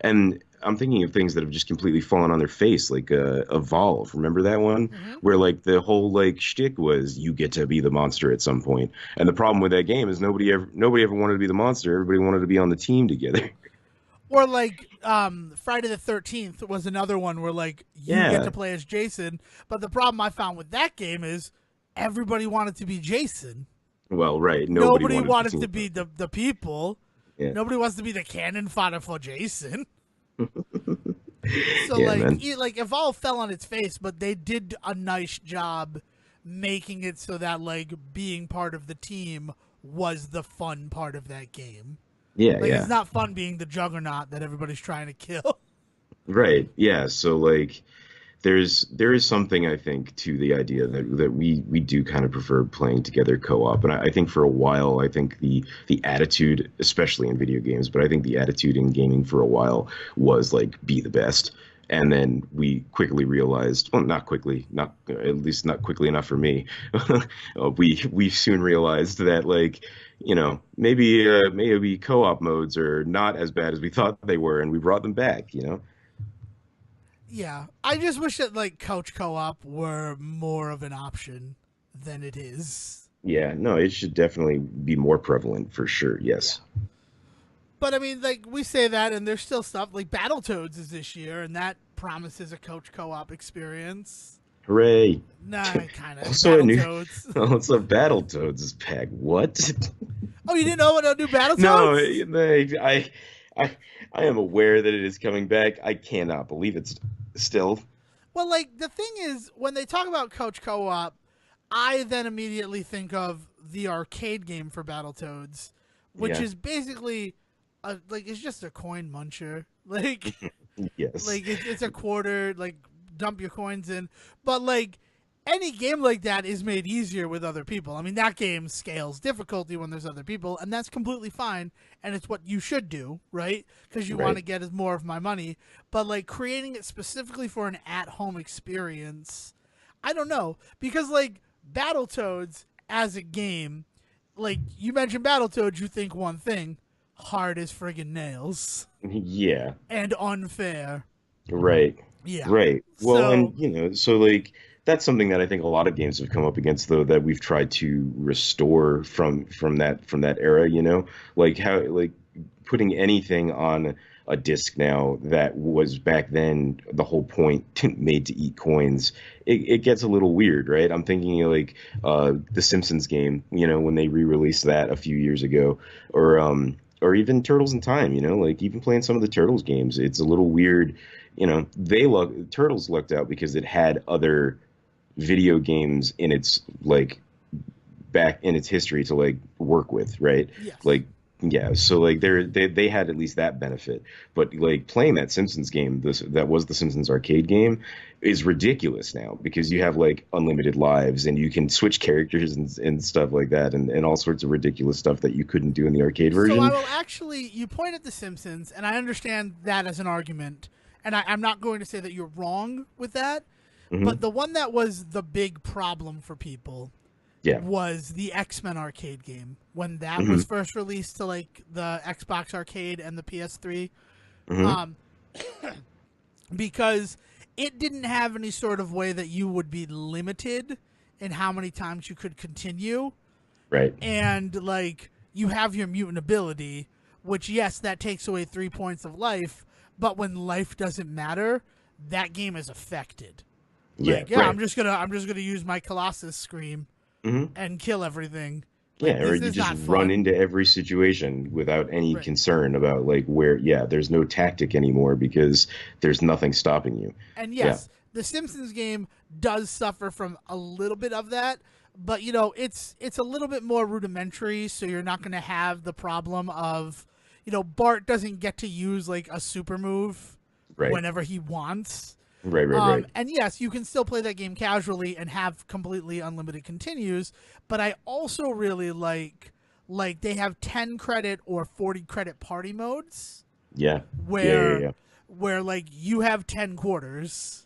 and I'm thinking of things that have just completely fallen on their face, like Evolve. Remember that one Mhm. where like the whole like shtick was you get to be the monster at some point. And the problem with that game is nobody ever wanted to be the monster. Everybody wanted to be on the team together. Or like Friday the 13th was another one where like you get to Yeah. play as Jason, but the problem I found with that game is everybody wanted to be Jason. Well, right. Nobody Nobody wanted to wanted team to be up. the people. Yeah. Nobody wants to be the cannon fodder for Jason. So Yeah, like man. like Evolve fell on its face, but they did a nice job making it so that like being part of the team was the fun part of that game. Yeah, Like it's yeah. not fun being the juggernaut that everybody's trying to kill. Right. Yeah. So like there is something I think to the idea that we do kind of prefer playing together co-op. And I think for a while I think the attitude, especially in video games, but I think the attitude in gaming for a while was like be the best. And then we quickly realized, well, not quickly, not at least not quickly enough for me. We soon realized that like, maybe co-op modes are not as bad as we thought they were, and we brought them back, you know? Yeah, I just wish that like couch co-op were more of an option than it is. Yeah, no, it should definitely be more prevalent for sure. Yeah. Yes. But I mean, like we say that, and there's still stuff like Battletoads is this year, and that promises a coach co-op experience. Hooray. Nah, kind of Also a new, Battletoads. also Battletoads is back. What? Oh, you didn't know about a new No, Battletoads? I, I am aware that it is coming back. I cannot believe it's still. Well, like the thing is, when they talk about coach co-op, I then immediately think of the arcade game for Battletoads, which Yeah. is basically like it's just a coin muncher. Like Yes. it's a quarter, like dump your coins in. But like any game like that is made easier with other people. I mean, that game scales difficulty when there's other people, and that's completely fine. And it's what you should do, right? Because you want Right. to get as more of my money. But like creating it specifically for an at-home experience, I don't know, because like Battletoads as a game, like you mentioned Battletoads, you think one thing: hard as friggin' nails Yeah. and unfair. Right. Yeah. Right. Well, So and so like that's something that I think a lot of games have come up against though that we've tried to restore from that era, Like how like putting anything on a disc now that was back then the whole point made to eat coins. It gets a little weird, right? I'm thinking like the Simpsons game, when they re-released that a few years ago, or even Turtles in Time, like even playing some of the Turtles games, it's a little weird. Turtles lucked out because it had other video games in its like back in its history to like work with, right? yes. Like yeah, so like they had at least that benefit. But like playing that Simpsons game, that was the Simpsons arcade game, is ridiculous now because you have like unlimited lives and you can switch characters and stuff like that and all sorts of ridiculous stuff that you couldn't do in the arcade So I version. will actually. You point at The Simpsons, and I understand that as an argument, and I'm not going to say that you're wrong with that. But Hmm. the one that was the big problem for people Yeah. was the X-Men arcade game when that Hmm. was first released to like the Xbox arcade and the PS3. Hmm. Um, because it didn't have any sort of way that you would be limited in how many times you could continue, Right. and like you have your mutant ability, which yes, that takes away 3 points of life, but when life doesn't matter, that game is affected. Yeah. Like, yeah, Right. I'm just gonna use my Colossus scream Hmm. and kill everything. Like Yeah, or this you is just not run fun. into every situation without any Right. concern about like where, yeah, there's no tactic anymore because there's nothing stopping you. And Yeah, yes, the Simpsons game does suffer from a little bit of that, but it's a little bit more rudimentary, so you're not gonna have the problem of Bart doesn't get to use like a super move right, whenever he wants. right, right, right. And yes, you can still play that game casually and have completely unlimited continues. But I also really like they have 10 credit or 40 credit party modes Yeah, yeah, yeah, where yeah. like you have 10 quarters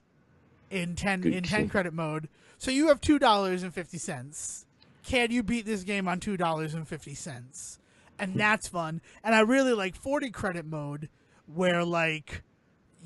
in 10 Good. in 10 credit mode. So you have $2.50. Can you beat this game on $2.50? And that's fun. And I really like 40 credit mode where like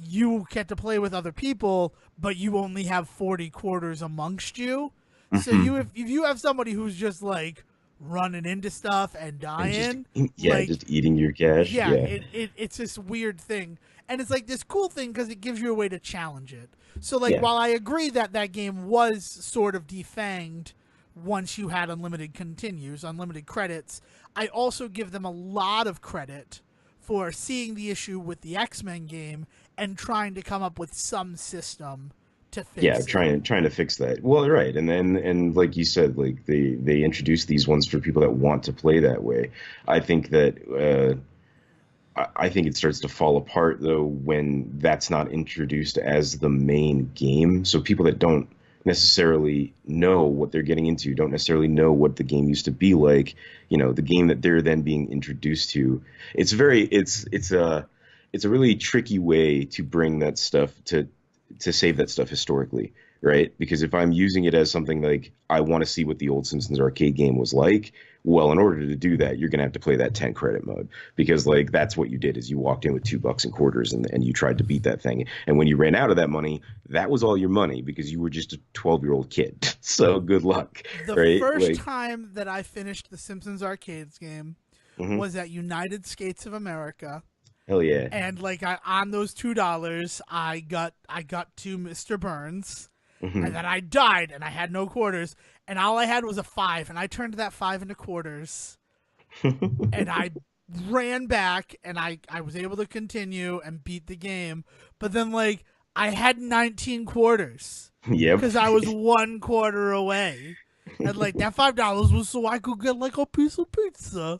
you get to play with other people, but you only have 40 quarters amongst you. So Hmm. if you have somebody who's just like running into stuff and And just dying, yeah, like just eating your cash. yeah, Yeah, it's this weird thing. And it's like this cool thing because it gives you a way to challenge it. So like yeah, while I agree that that game was sort of defanged once you had unlimited continues, unlimited credits, I also give them a lot of credit for seeing the issue with the X-Men game and trying to come up with some system to yeah. fix it. Trying to fix that. Well, right, and then and like you said, like they introduce these ones for people that want to play that way. I think that. I think it starts to fall apart though when that's not introduced as the main game. So people that don't necessarily know what they're getting into, don't necessarily know what the game used to be like, the game that they're then being introduced to. It's very it's it's a really tricky way to bring that stuff to save that stuff historically, right? Because if I'm using it as something like I want to see what the old Simpsons arcade game was like, well, in order to do that, you're gonna have to play that 10 credit mode because like that's what you did is you walked in with $2 and quarters and you tried to beat that thing. And when you ran out of that money, that was all your money because you were just a 12-year-old kid. So good luck, The right? first Like, time that I finished the Simpsons arcades game mhm. was at United Skates of America, Hell yeah. and like on those $2, I got to Mr. Burns, and Hmm. then I died, and I had no quarters, and all I had was a 5, and I turned that 5 into quarters, and I ran back, and I was able to continue and beat the game, but then like I had 19 quarters Yep. because I was 1 quarter away. And like that $5 was so I could get like a piece of pizza.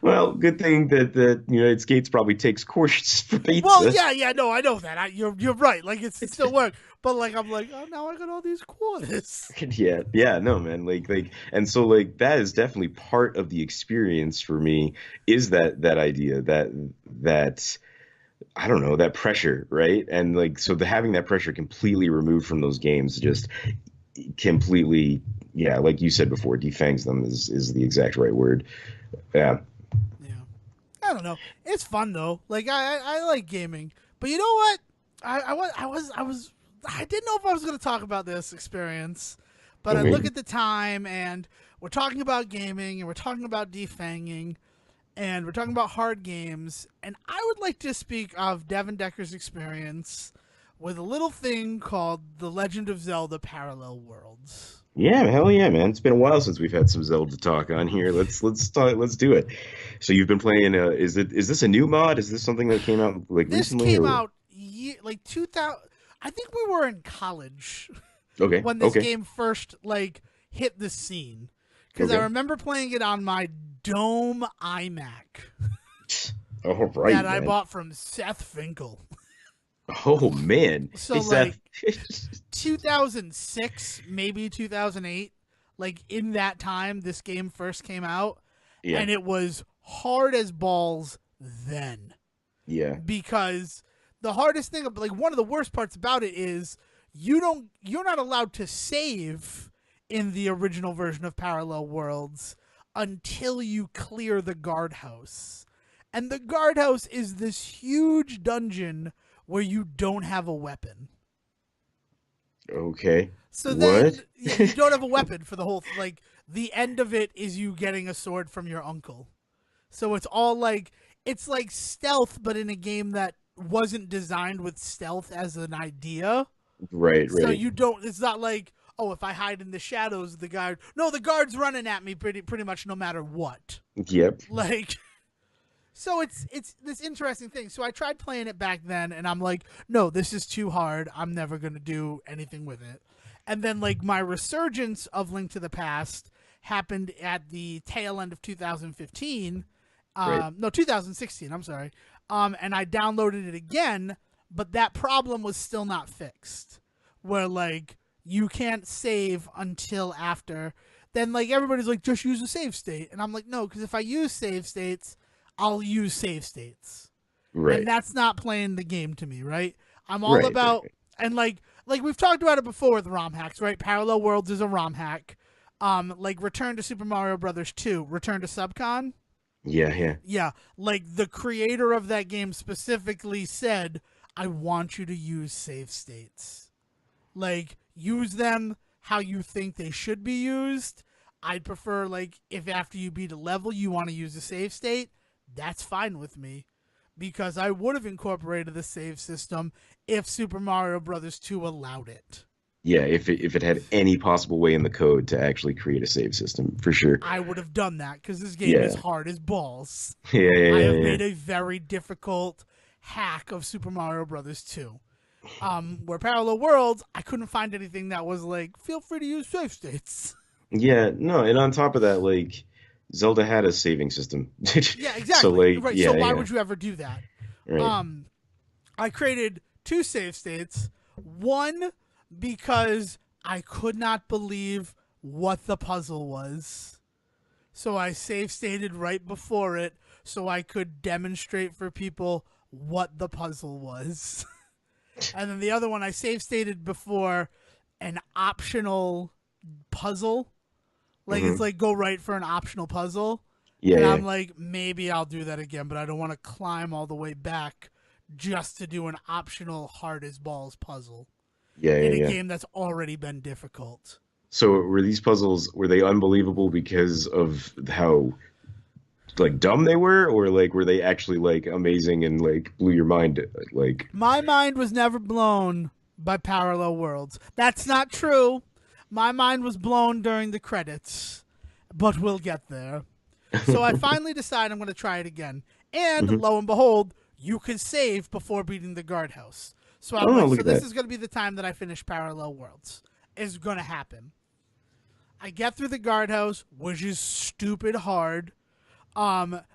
Well, good thing that the United States probably takes courses for Well, pizza. yeah, no, I know that. You're right. Like it still work, but like I'm like, oh, now I got all these quarters. Yeah, yeah, no, man. And so like that is definitely part of the experience for me is that idea that I don't know, that pressure, right? And like so the having that pressure completely removed from those games just completely, yeah, like you said before, defangs them is the exact right word. Yeah. Yeah, I don't know. It's fun though. Like I like gaming, but you know what? I didn't know if I was going to talk about this experience, but I look Okay. at the time and we're talking about gaming and we're talking about defanging and we're talking about hard games, and I would like to speak of Devin Decker's experience with a little thing called The Legend of Zelda Parallel Worlds. Yeah, hell yeah, man. It's been a while since we've had some Zelda talk on here. Let's talk, let's do it. So you've been playing is this a new mod? Is this something that came out like This recently came or out like 2000. I think we were in college okay, when this okay, game first like hit the scene because I okay. remember playing it on my Dome iMac All right, that I man. bought from Seth Finkel. Oh man. So Hey like Seth. 2006, maybe 2008, like in that time this game first came out, Yeah, and it was hard as balls then, yeah. because the hardest thing, like one of the worst parts about it is you're not allowed to save in the original version of Parallel Worlds until you clear the guardhouse. And the guardhouse is this huge dungeon where you don't have a weapon. Okay. So What? then, yeah, you don't have a weapon for the whole. Like the end of it is you getting a sword from your uncle. So it's all like it's like stealth, but in a game that wasn't designed with stealth as an idea. Right, So right. you don't. It's not like, oh, if I hide in the shadows, the guard. No, the guard's running at me pretty much no matter what. Yep. Like, so it's this interesting thing. So I tried playing it back then, and I'm like, no, this is too hard. I'm never gonna do anything with it. And then like my resurgence of Link to the Past happened at the tail end of 2015. Right. No, 2016. I'm sorry. And I downloaded it again, but that problem was still not fixed. Where like you can't save until after. Then like everybody's like, just use a save state, and I'm like, no, because if I use save states, I'll use save states, and Right. that's not playing the game to me, right? I'm all Right, right, about, right. and like we've talked about it before with ROM hacks, right? Parallel Worlds is a ROM hack. Like Return to Super Mario Brothers 2, Return to Subcon. Yeah, yeah. Yeah, like the creator of that game specifically said, I want you to use save states. Like use them how you think they should be used. I'd prefer like if after you beat a level you want to use a save state, that's fine with me, because I would have incorporated the save system if Super Mario Brothers 2 allowed it. Yeah, if it had any possible way in the code to actually create a save system, for sure. I would have done that because this game is Yeah. hard as balls. Yeah, yeah, I yeah, have yeah. made a very difficult hack of Super Mario Brothers 2. Where Parallel Worlds, I couldn't find anything that was like, feel free to use save states. Yeah, no, and on top of that, like Zelda had a saving system. Yeah, So exactly. like, Right. So yeah, why yeah. would you ever do that? Right. Um, I created two save states. One, because I could not believe what the puzzle was. So I save stated right before it so I could demonstrate for people what the puzzle was. And then the other one I save stated before an optional puzzle. Like, it's like go right for an optional puzzle. Yeah, And yeah, I'm like, maybe I'll do that again, but I don't want to climb all the way back just to do an optional hard as balls puzzle yeah, in yeah, a yeah. game that's already been difficult. So were these puzzles, were they unbelievable because of how like dumb they were, or like were they actually like amazing and like blew your mind? Like, My mind was never blown by Parallel Worlds. That's not true. My mind was blown during the credits, but we'll get there. So I finally decide I'm going to try it again. And mhm. lo and behold, you could save before beating the guardhouse. So I'm Oh, like, look so at this that. is going to be the time that I finish Parallel Worlds. It's going to happen. I get through the guardhouse, which is stupid hard.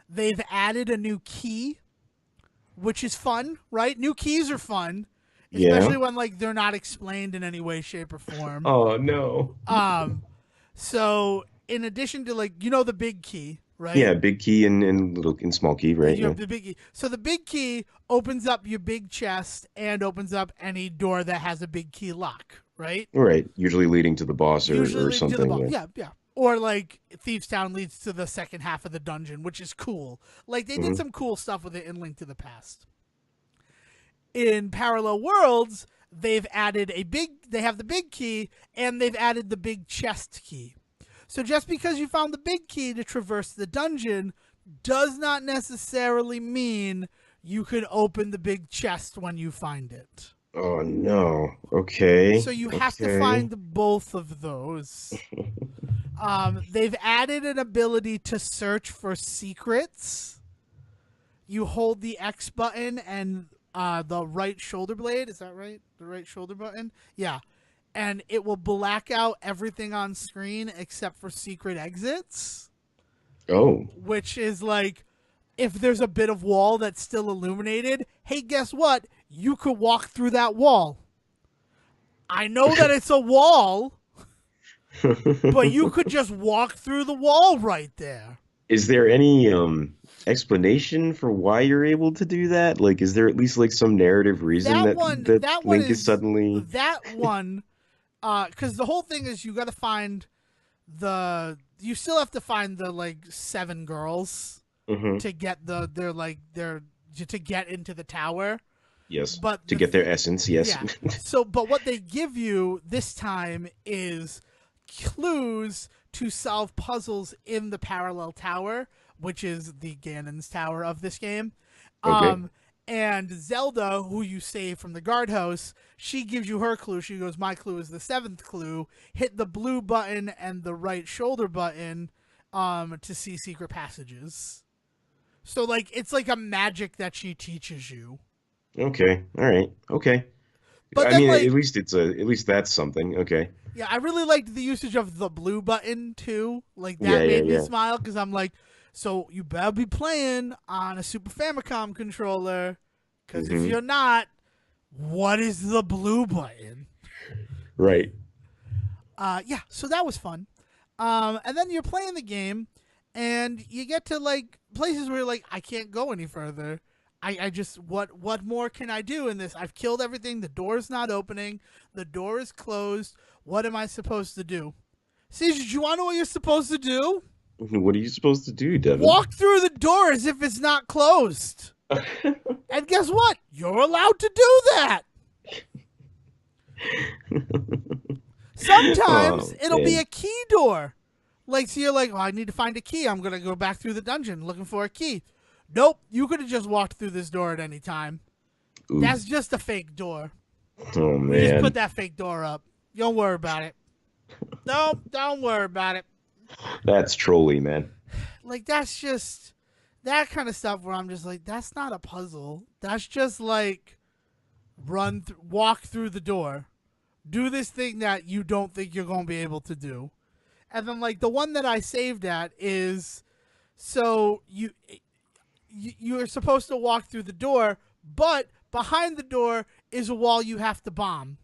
They've added a new key, which is fun, right? New keys are fun, especially Yeah. when like they're not explained in any way, shape, or form. Oh no. Um, so in addition to like the big key, right? Yeah, big key and little and small key, right? You Yeah. have the big key. So the big key opens up your big chest and opens up any door that has a big key lock, right? All right. Usually leading to the boss Usually or leading to the something. boss. Yeah. Yeah, yeah. Or like Thieves Town leads to the second half of the dungeon, which is cool. Like they did Hmm. some cool stuff with it in Link to the Past. In Parallel Worlds, they've added they have the big key and they've added the big chest key. So just because you found the big key to traverse the dungeon does not necessarily mean you could open the big chest when you find it. Oh no. Okay. So you have to Okay. find both of those. They've added an ability to search for secrets. You hold the X button and the right shoulder blade. Is that right? The right shoulder button? Yeah. And it will black out everything on screen except for secret exits, Oh. which is like if there's a bit of wall that's still illuminated, hey, guess what? You could walk through that wall. I know that it's a wall, but you could just walk through the wall right there. Is there any explanation for why you're able to do that? Like, is there at least like some narrative reason That that one, that that one Link is is suddenly that one, because the whole thing is you got to find you still have to find the like 7 girls Mhm. to get their to get into the tower. Yes, But to get their essence, yes. yeah. So, but what they give you this time is clues to solve puzzles in the parallel tower, which is the Ganon's tower of this game. Okay. And Zelda, who you save from the guardhouse, she gives you her clue. She goes, "My clue is the 7th clue. Hit the blue button and the right shoulder button to see secret passages." So, like, it's like a magic that she teaches you. Okay. All right. Okay. But I then, mean, like, at least that's something. Okay. yeah, I really liked the usage of the blue button too. Like Yeah, that yeah, made me yeah. smile because I'm like, so you better be playing on a Super Famicom controller, because if Hmm. you're not, what is the blue button? Right. Yeah, so that was fun. And then you're playing the game, and you get to like places where you're like, I can't go any further. I just what more can I do in this? I've killed everything. The door's not opening. The door is closed. What am I supposed to do? Siege, do you want to know what you're supposed to do? What are you supposed to do, Devin? Walk through the door as if it's not closed. And guess what? You're allowed to do that. Sometimes Oh, it'll be man. a key door. Like, so you're like, oh, I need to find a key. I'm going to go back through the dungeon looking for a key. Nope, you could have just walked through this door at any time. Ooh. That's just a fake door. Oh, We just put man. that fake door up. Don't worry about it. Nope, don't worry about it. That's trolly, man. Like, that's just that kind of stuff where I'm just like, that's not a puzzle. That's just like walk through the door. Do this thing that you don't think you're going to be able to do. And then like the one that I saved at is so you're supposed to walk through the door, but behind the door is a wall you have to bomb.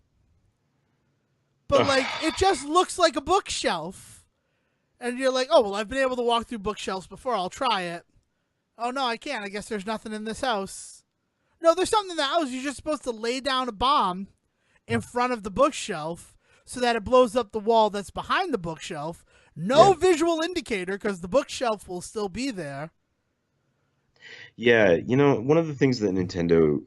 But like it just looks like a bookshelf. And you're like, "Oh, well, I've been able to walk through bookshelves before. I'll try it." Oh no, I can't. I guess there's nothing in this house. No, there's something in the house. You're just supposed to lay down a bomb in front of the bookshelf so that it blows up the wall that's behind the bookshelf. No Yeah. visual indicator because the bookshelf will still be there. Yeah, one of the things that Nintendo,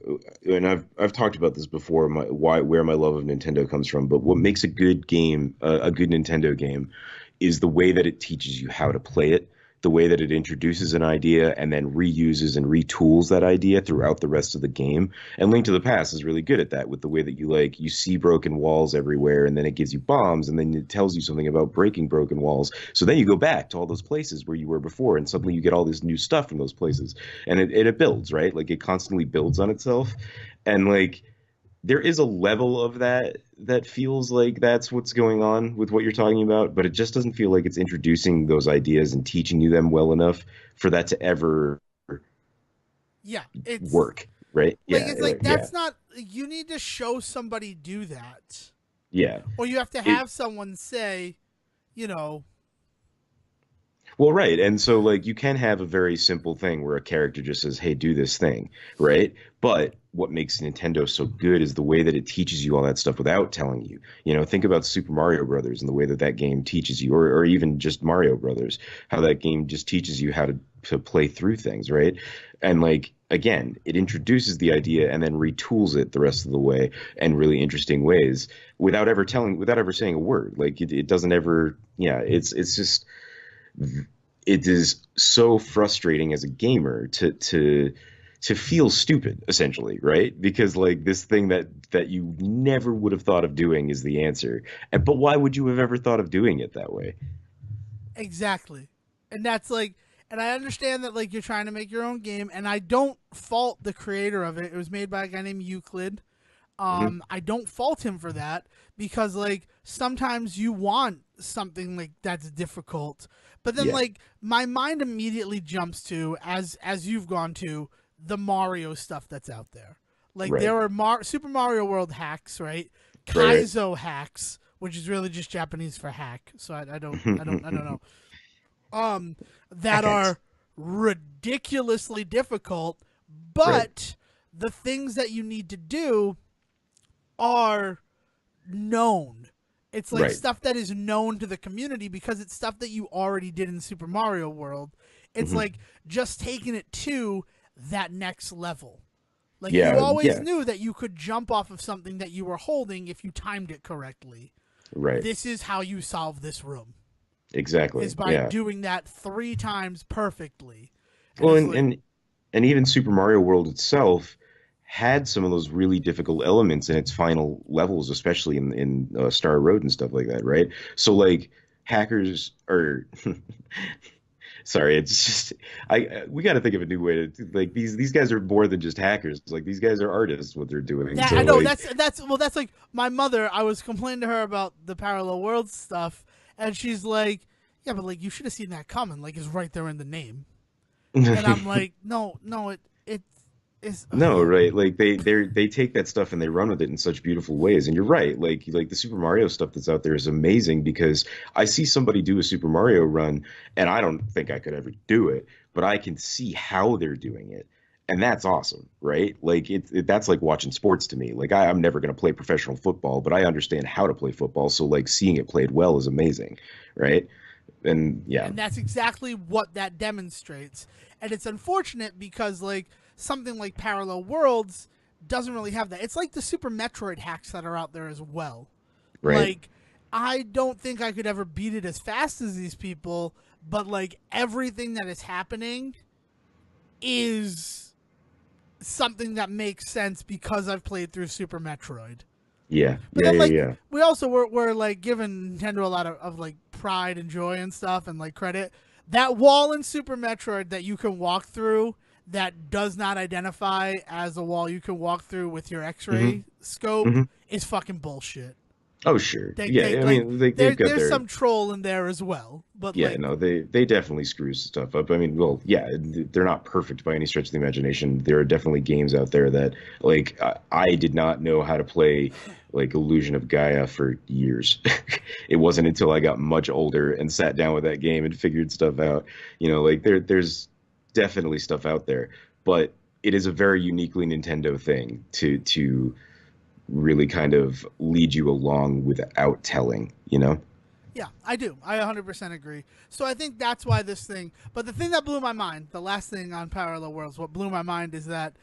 and I've talked about this before, where my love of Nintendo comes from, but what makes a good game, a good Nintendo game, is the way that it teaches you how to play it, the way that it introduces an idea and then reuses and retools that idea throughout the rest of the game. And Link to the Past is really good at that, with the way that you see broken walls everywhere, and then it gives you bombs, and then it tells you something about breaking broken walls. So then you go back to all those places where you were before, and suddenly you get all this new stuff from those places, and it builds, right? Like, it constantly builds on itself, and like there is a level of that feels like that's what's going on with what you're talking about, but it just doesn't feel like it's introducing those ideas and teaching you them well enough for that to ever Yeah, it's work, right? like Yeah, it's like right, yeah, that's not. You need to show somebody do that, yeah. or you have to It have someone say, you know, Well, right. And so, like, you can have a very simple thing where a character just says, "Hey, do this thing," right? But what makes Nintendo so good is the way that it teaches you all that stuff without telling you. Think about Super Mario Brothers and the way that that game teaches you, or even just Mario Brothers, how that game just teaches you how to play through things, right? And like, again, it introduces the idea and then retools it the rest of the way in really interesting ways without ever saying a word. Like, it doesn't ever, yeah, it's just it is so frustrating as a gamer to feel stupid, essentially, right? Because like this thing that you never would have thought of doing is the answer. But why would you have ever thought of doing it that way? exactly. And that's like, and I understand that like you're trying to make your own game, and I don't fault the creator of it. It was made by a guy named Euclid. Hmm. I don't fault him for that because like sometimes you want something like that's difficult, but then Yeah, like my mind immediately jumps to as you've gone to the Mario stuff that's out there. Like right, there are Super Mario World hacks, right? right, Kaizo hacks, which is really just Japanese for hack. So I don't right. know. That Hacks. are ridiculously difficult, Right, but the things that you need to do are known. It's like right. stuff that is known to the community because it's stuff that you already did in Super Mario World. It's Hmm. like just taking it to that next level. Like you Yeah, always yeah, knew that you could jump off of something that you were holding if you timed it correctly. right. This is how you solve this room. Exactly. Is by Yeah. doing that 3 times perfectly. And Well, it's and like and and even Super Mario World itself had some of those really difficult elements in its final levels, especially in Star Road and stuff like that, right? So like hackers are sorry, it's just we got to think of a new way to like these guys are more than just hackers. Like these guys are artists what they're doing. that So I know like that's like my mother. I was complaining to her about the parallel world stuff, and she's like, "Yeah, but like you should have seen that coming. Like it's right there in the name." And I'm like, "No, no, it's No, right. Like they take that stuff and they run with it in such beautiful ways. And you're right. Like the Super Mario stuff that's out there is amazing because I see somebody do a Super Mario run and I don't think I could ever do it, but I can see how they're doing it. And that's awesome, right? Like that's like watching sports to me. Like I'm never going to play professional football, but I understand how to play football, so like seeing it played well is amazing, right? And yeah. and that's exactly what that demonstrates. And it's unfortunate because like something like Parallel Worlds doesn't really have that. It's like the Super Metroid hacks that are out there as well. Right. Like I don't think I could ever beat it as fast as these people, but like everything that is happening is something that makes sense because I've played through Super Metroid. Yeah. But Yeah, then yeah, like yeah. we also were like giving Nintendo a lot of like pride and joy and stuff and like credit. That wall in Super Metroid that you can walk through that does not identify as a wall you can walk through with your Hmm. X-ray scope Hmm. is fucking bullshit. Oh, sure. They Yeah, I like mean, they've got there's their some troll in there as well, but yeah, like no, they definitely screw stuff up. I mean, well, yeah, they're not perfect by any stretch of the imagination. There are definitely games out there that like I did not know how to play like Illusion of Gaia for years. It wasn't until I got much older and sat down with that game and figured stuff out. Like there's definitely stuff out there, but it is a very uniquely Nintendo thing to really kind of lead you along without telling, you know? Yeah, I do. I 100% agree. So I think that's why this thing. But the thing that blew my mind, the last thing on Parallel Worlds, what blew my mind is that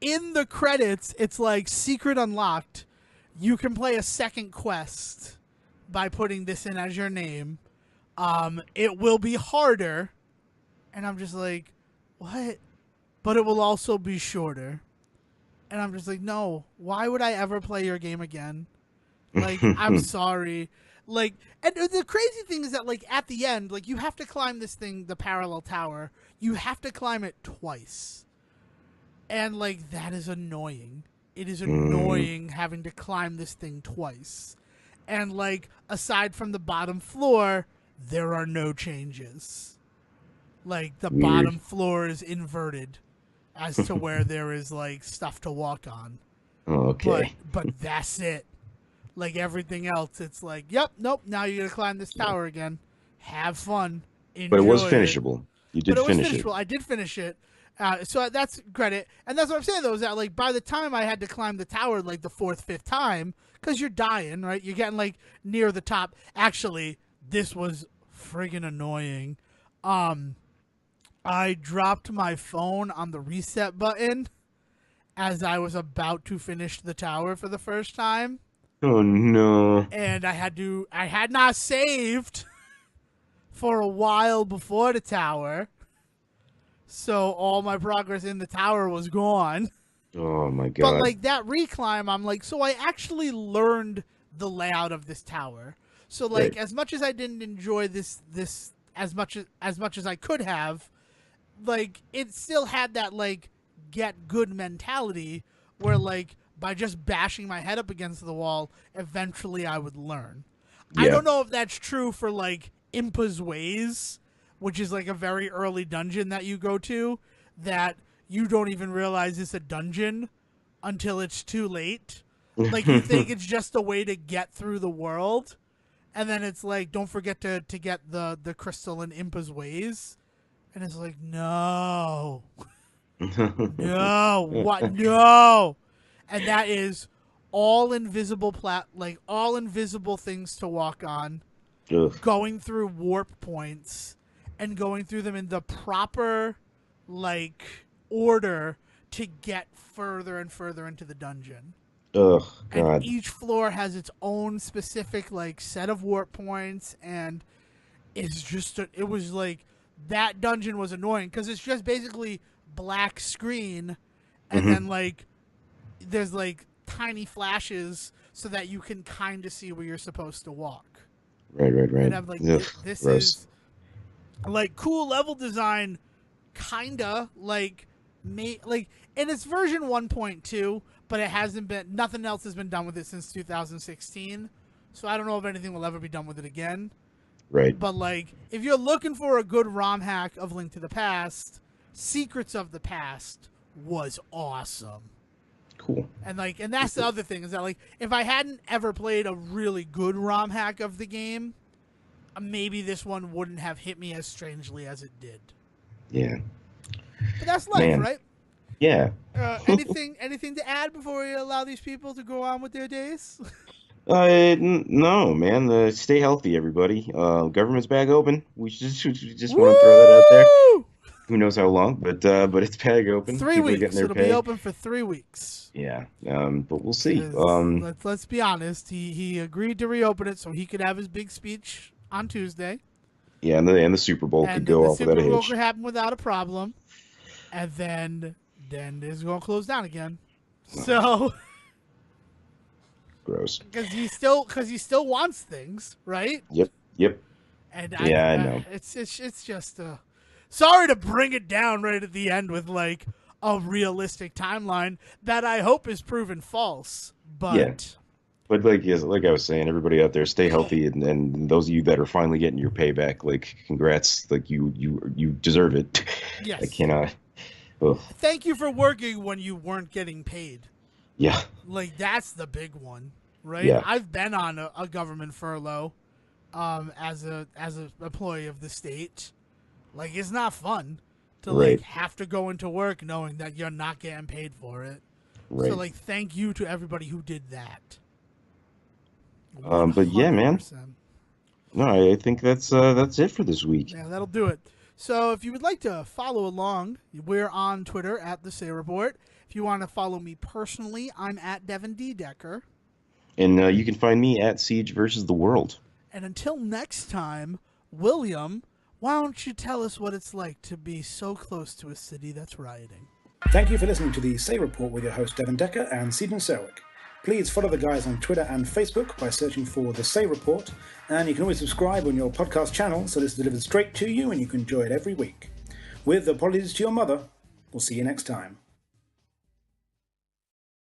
in the credits, it's like secret unlocked. You can play a second quest by putting this in as your name. It will be harder, and I'm just like, what? But it will also be shorter, and I'm just like, no. Why would I ever play your game again? Like, I'm sorry. Like, and the crazy thing is that, like, at the end, like, you have to climb this thing, the parallel tower. You have to climb it twice. And, like, that is annoying. It is Mm, annoying having to climb this thing twice. And, like, aside from the bottom floor, there are no changes. Like, the weird. bottom floor is inverted as to where there is, like, stuff to walk on. But Okay. that's it. Like everything else, it's like, yep, nope, now you're going to climb this Yeah. tower again. Have fun. But it was Enjoy it. finishable. You But did it was finish it. finishable. I did finish it. So that's credit. And that's what I'm saying, though, is that, like, by the time I had to climb the tower, like, the fourth, fifth time, because you're dying, right? You're getting, like, near the top. Actually, this was friggin' annoying. Um, I dropped my phone on the reset button as I was about to finish the tower for the first time. Oh no. And I had not saved for a while before the tower, so all my progress in the tower was gone. Oh my But God. like that reclimb, I'm like, so I actually learned the layout of this tower. So like, Right. as much as I didn't enjoy this as much as I could have, like it still had that like get good mentality where like by just bashing my head up against the wall, eventually I would learn. I Yeah. don't know if that's true for like Impa's Ways, which is like a very early dungeon that you go to that you don't even realize it's a dungeon until it's too late. Like you think it's just a way to get through the world, and then it's like don't forget to get the crystal in Impa's Ways. And it's like, no, no, what, no, and that is all invisible like all invisible things to walk on, Ugh. going through warp points and going through them in the proper like order to get further and further into the dungeon. Ugh. And God. each floor has its own specific like set of warp points, and it's just it was like that dungeon was annoying because it's just basically black screen, and Hmm. then like there's like tiny flashes so that you can kind of see where you're supposed to walk. Right. Right. And Right. I'm like, Ugh. this Gross. is like cool level design, kinda like like, and it's version 1.2, but it hasn't been, nothing else has been done with it since 2016. So I don't know if anything will ever be done with it again. Right. But like, if you're looking for a good ROM hack of Link to the Past, Secrets of the Past was awesome. Cool. And like, and that's the other thing is that like, if I hadn't ever played a really good ROM hack of the game, maybe this one wouldn't have hit me as strangely as it did. Yeah. But that's life, Man. right? Yeah. Anything to add before we allow these people to go on with their days? No, man. Stay healthy, everybody. Government's back open. We just want to throw that out there. Woo! Who knows how long, but it's back open. Three People are getting weeks. their It'll be pay. open for 3 weeks. Yeah. But we'll see. Because let's be honest, he agreed to reopen it so he could have his big speech on Tuesday, Yeah, and the Super Bowl could and go the off without Super a Bowl hitch. could happen without a problem, and then it's gonna close down again. So Gross. because he still wants things, right? Yep. Yep. And Yeah, I know. it's just sorry to bring it down right at the end with like a realistic timeline that I hope is proven false, Yeah. but But like yes, like I was saying, everybody out there, stay healthy, and those of you that are finally getting your payback, like congrats, like you deserve it. I yes. cannot. Ugh. Thank you for working when you weren't getting paid. Yeah. Like that's the big one, right? Yeah. I've been on a government furlough, as a employee of the state. Like it's not fun, to Right. like have to go into work knowing that you're not getting paid for it. Right. So like, thank you to everybody who did that. But yeah, man. 100%. No, I think that's it for this week. Yeah, that'll do it. So if you would like to follow along, we're on Twitter at The Say Report. If you want to follow me personally, I'm at Devin D. Decker. And you can find me at Siege versus the World. And until next time, William, why don't you tell us what it's like to be so close to a city that's rioting? Thank you for listening to The Say Report with your host Devin Decker and Sejohn Selwick. Please follow the guys on Twitter and Facebook by searching for The Say Report, and you can always subscribe on your podcast channel so this is delivered straight to you and you can enjoy it every week. With apologies to your mother, we'll see you next time.